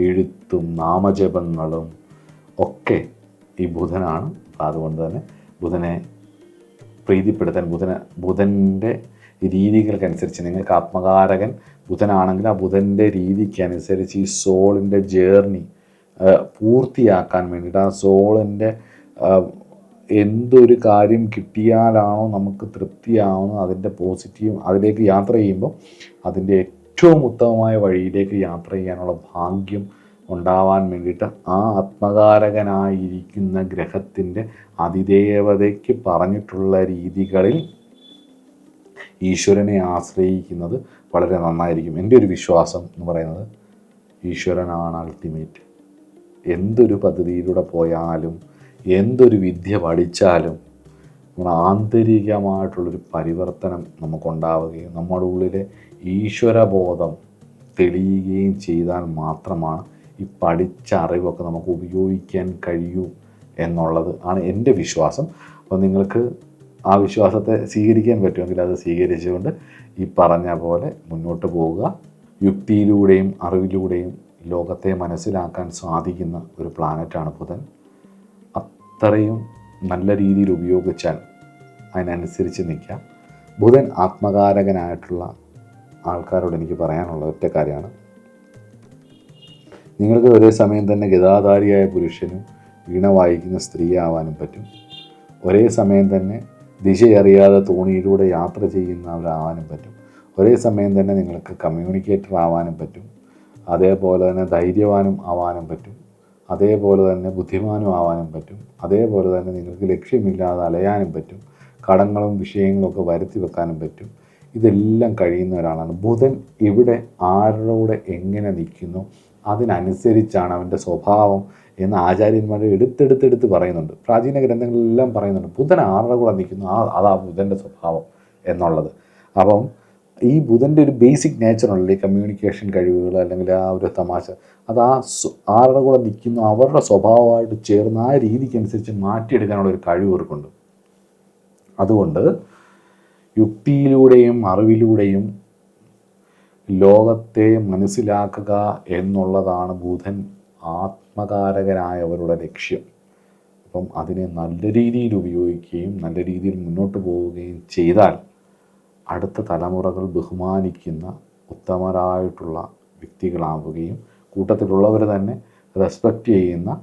എഴുത്തും നാമജപങ്ങളും ഒക്കെ ഈ ബുധനാണ്. അതുകൊണ്ട് തന്നെ ബുധനെ പ്രീതിപ്പെടുത്താൻ ബുധൻ്റെ രീതികൾക്കനുസരിച്ച്, നിങ്ങൾക്ക് ആത്മകാരകൻ ബുധനാണെങ്കിൽ ആ ബുധൻ്റെ രീതിക്കനുസരിച്ച് ഈ സോളിൻ്റെ ജേർണി പൂർത്തിയാക്കാൻ വേണ്ടിയിട്ട്, ആ സോളിൻ്റെ എന്തൊരു കാര്യം കിട്ടിയാലാണോ നമുക്ക് തൃപ്തിയാവുന്നത് അതിൻ്റെ പോസിറ്റീവ് അതിലേക്ക് യാത്ര ചെയ്യുമ്പോൾ അതിൻ്റെ ഏറ്റവും ഉത്തമമായ വഴിയിലേക്ക് യാത്ര ചെയ്യാനുള്ള ഭാഗ്യം ഉണ്ടാവാൻ വേണ്ടിയിട്ട് ആ ആത്മകാരകനായിരിക്കുന്ന ഗ്രഹത്തിൻ്റെ അതിദേവതയ്ക്ക് പറഞ്ഞിട്ടുള്ള രീതികളിൽ ഈശ്വരനെ ആശ്രയിക്കുന്നത് വളരെ നന്നായിരിക്കും. എൻ്റെ ഒരു വിശ്വാസം എന്ന് പറയുന്നത് ഈശ്വരനാണ് അൾട്ടിമേറ്റ്. എന്തൊരു പദ്ധതിയിലൂടെ പോയാലും, എന്തൊരു വിദ്യ പഠിച്ചാലും നമ്മുടെ ആന്തരികമായിട്ടുള്ളൊരു പരിവർത്തനം നമുക്കുണ്ടാവുകയും നമ്മുടെ ഉള്ളിലെ ഈശ്വരബോധം തെളിയുകയും ചെയ്താൽ മാത്രമാണ് ഈ പഠിച്ച അറിവൊക്കെ നമുക്ക് ഉപയോഗിക്കാൻ കഴിയൂ എന്നുള്ളത് ആണ് എൻ്റെ വിശ്വാസം. അപ്പോൾ നിങ്ങൾക്ക് ആ വിശ്വാസത്തെ സ്വീകരിക്കാൻ പറ്റുമെങ്കിൽ അത് സ്വീകരിച്ചുകൊണ്ട് ഈ പറഞ്ഞ പോലെ മുന്നോട്ട് പോവുക. യുക്തിയിലൂടെയും അറിവിലൂടെയും ലോകത്തെ മനസ്സിലാക്കാൻ സാധിക്കുന്ന ഒരു പ്ലാനറ്റാണ് ബുധൻ. അത്രയും നല്ല രീതിയിൽ ഉപയോഗിച്ചാൽ അതിനനുസരിച്ച് നിൽക്കാം. ബുധൻ ആത്മകാരകനായിട്ടുള്ള ആൾക്കാരോട് എനിക്ക് പറയാനുള്ള ഒറ്റ കാര്യമാണ്, നിങ്ങൾക്ക് ഒരേ സമയം തന്നെ ഗതാധാരിയായ പുരുഷനും വീണ വായിക്കുന്ന സ്ത്രീയാവാനും പറ്റും. ഒരേ സമയം തന്നെ ദിശയറിയാതെ തോണിയിലൂടെ യാത്ര ചെയ്യുന്നവരാവാനും പറ്റും. ഒരേ സമയം തന്നെ നിങ്ങൾക്ക് കമ്മ്യൂണിക്കേറ്റർ ആവാനും പറ്റും. അതേപോലെ തന്നെ ധൈര്യവാനും ആവാനും പറ്റും. അതേപോലെ തന്നെ ബുദ്ധിമാനും ആവാനും പറ്റും. അതേപോലെ തന്നെ നിങ്ങൾക്ക് ലക്ഷ്യമില്ലാതെ അലയാനും പറ്റും. കടങ്ങളും വിഷയങ്ങളും ഒക്കെ വരുത്തി വെക്കാനും പറ്റും. ഇതെല്ലാം കഴിയുന്ന ഒരാളാണ് ബുധൻ. ഇവിടെ ആരോടെ എങ്ങനെ നിൽക്കുന്നു അതിനനുസരിച്ചാണ് അവൻ്റെ സ്വഭാവം എന്ന് ആചാര്യന്മാർ എടുത്തെടുത്തെടുത്ത് പറയുന്നുണ്ട്. പ്രാചീന ഗ്രന്ഥങ്ങളിലെല്ലാം പറയുന്നുണ്ട് ബുധൻ ആരുടെ കൂടെ നിൽക്കുന്നു അതാ ബുധൻ്റെ സ്വഭാവം എന്നുള്ളത്. അപ്പം ഈ ബുധൻ്റെ ഒരു ബേസിക് നേച്ചറുണ്ടല്ലോ, ഈ കമ്മ്യൂണിക്കേഷൻ കഴിവുകൾ അല്ലെങ്കിൽ ആ ഒരു തമാശ, അത് ആരുടെ കൂടെ നിൽക്കുന്നു അവരുടെ സ്വഭാവമായിട്ട് ചേർന്ന് ആ രീതിക്കനുസരിച്ച് മാറ്റിയെടുക്കാനുള്ള ഒരു കഴിവ് ഇവർക്കുണ്ട്. അതുകൊണ്ട് യുക്തിയിലൂടെയും അറിവിലൂടെയും ലോകത്തെ മനസ്സിലാക്കുക എന്നുള്ളതാണ് ബുധൻ ആത്മകാരകനായവരുടെ ലക്ഷ്യം. അപ്പം അതിനെ നല്ല രീതിയിൽ ഉപയോഗിക്കുകയും നല്ല രീതിയിൽ മുന്നോട്ട് പോവുകയും ചെയ്താൽ അടുത്ത തലമുറകൾ ബഹുമാനിക്കുന്ന ഉത്തമരായിട്ടുള്ള വ്യക്തികളാവുകയും കൂട്ടത്തിലുള്ളവർ തന്നെ റെസ്പെക്റ്റ് ചെയ്യുന്ന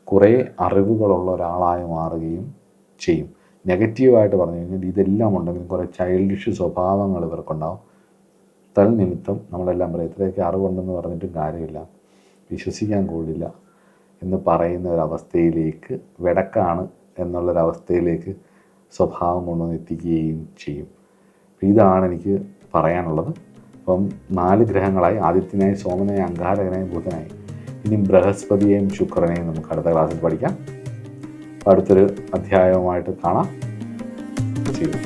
കുറേ അറിവുകളുള്ള ഒരാളായി മാറുകയും ചെയ്യും. നെഗറ്റീവായിട്ട് പറഞ്ഞു കഴിഞ്ഞാൽ ഇതെല്ലാം ഉണ്ടെങ്കിലും കുറേ ചൈൽഡിഷ് സ്വഭാവങ്ങൾ ഇവർക്കുണ്ടാവും. തൽനിമിത്തം നമ്മളെല്ലാം പറയും ഇത്രയൊക്കെ അറിവുണ്ടെന്ന് പറഞ്ഞിട്ടും കാര്യമില്ല, വിശ്വസിക്കാൻ കൊള്ളില്ല എന്ന് പറയുന്ന ഒരവസ്ഥയിലേക്ക്, വെടക്കാണ് എന്നുള്ളൊരവസ്ഥയിലേക്ക് സ്വഭാവം കൊണ്ടുവന്ന് എത്തിക്കുകയും ചെയ്യും. ഇതാണ് എനിക്ക് പറയാനുള്ളത്. അപ്പം 4 ഗ്രഹങ്ങളായി, ആദിത്യനായി, സോമനായി, അംഗാരകനായി, ബുധനായി. ഇനി ബൃഹസ്പതിയെയും ശുക്രനെയും നമുക്ക് അടുത്ത ക്ലാസ്സിൽ പഠിക്കാം. അടുത്തൊരു അധ്യായവുമായിട്ട് കാണാം. ചെയ്തു.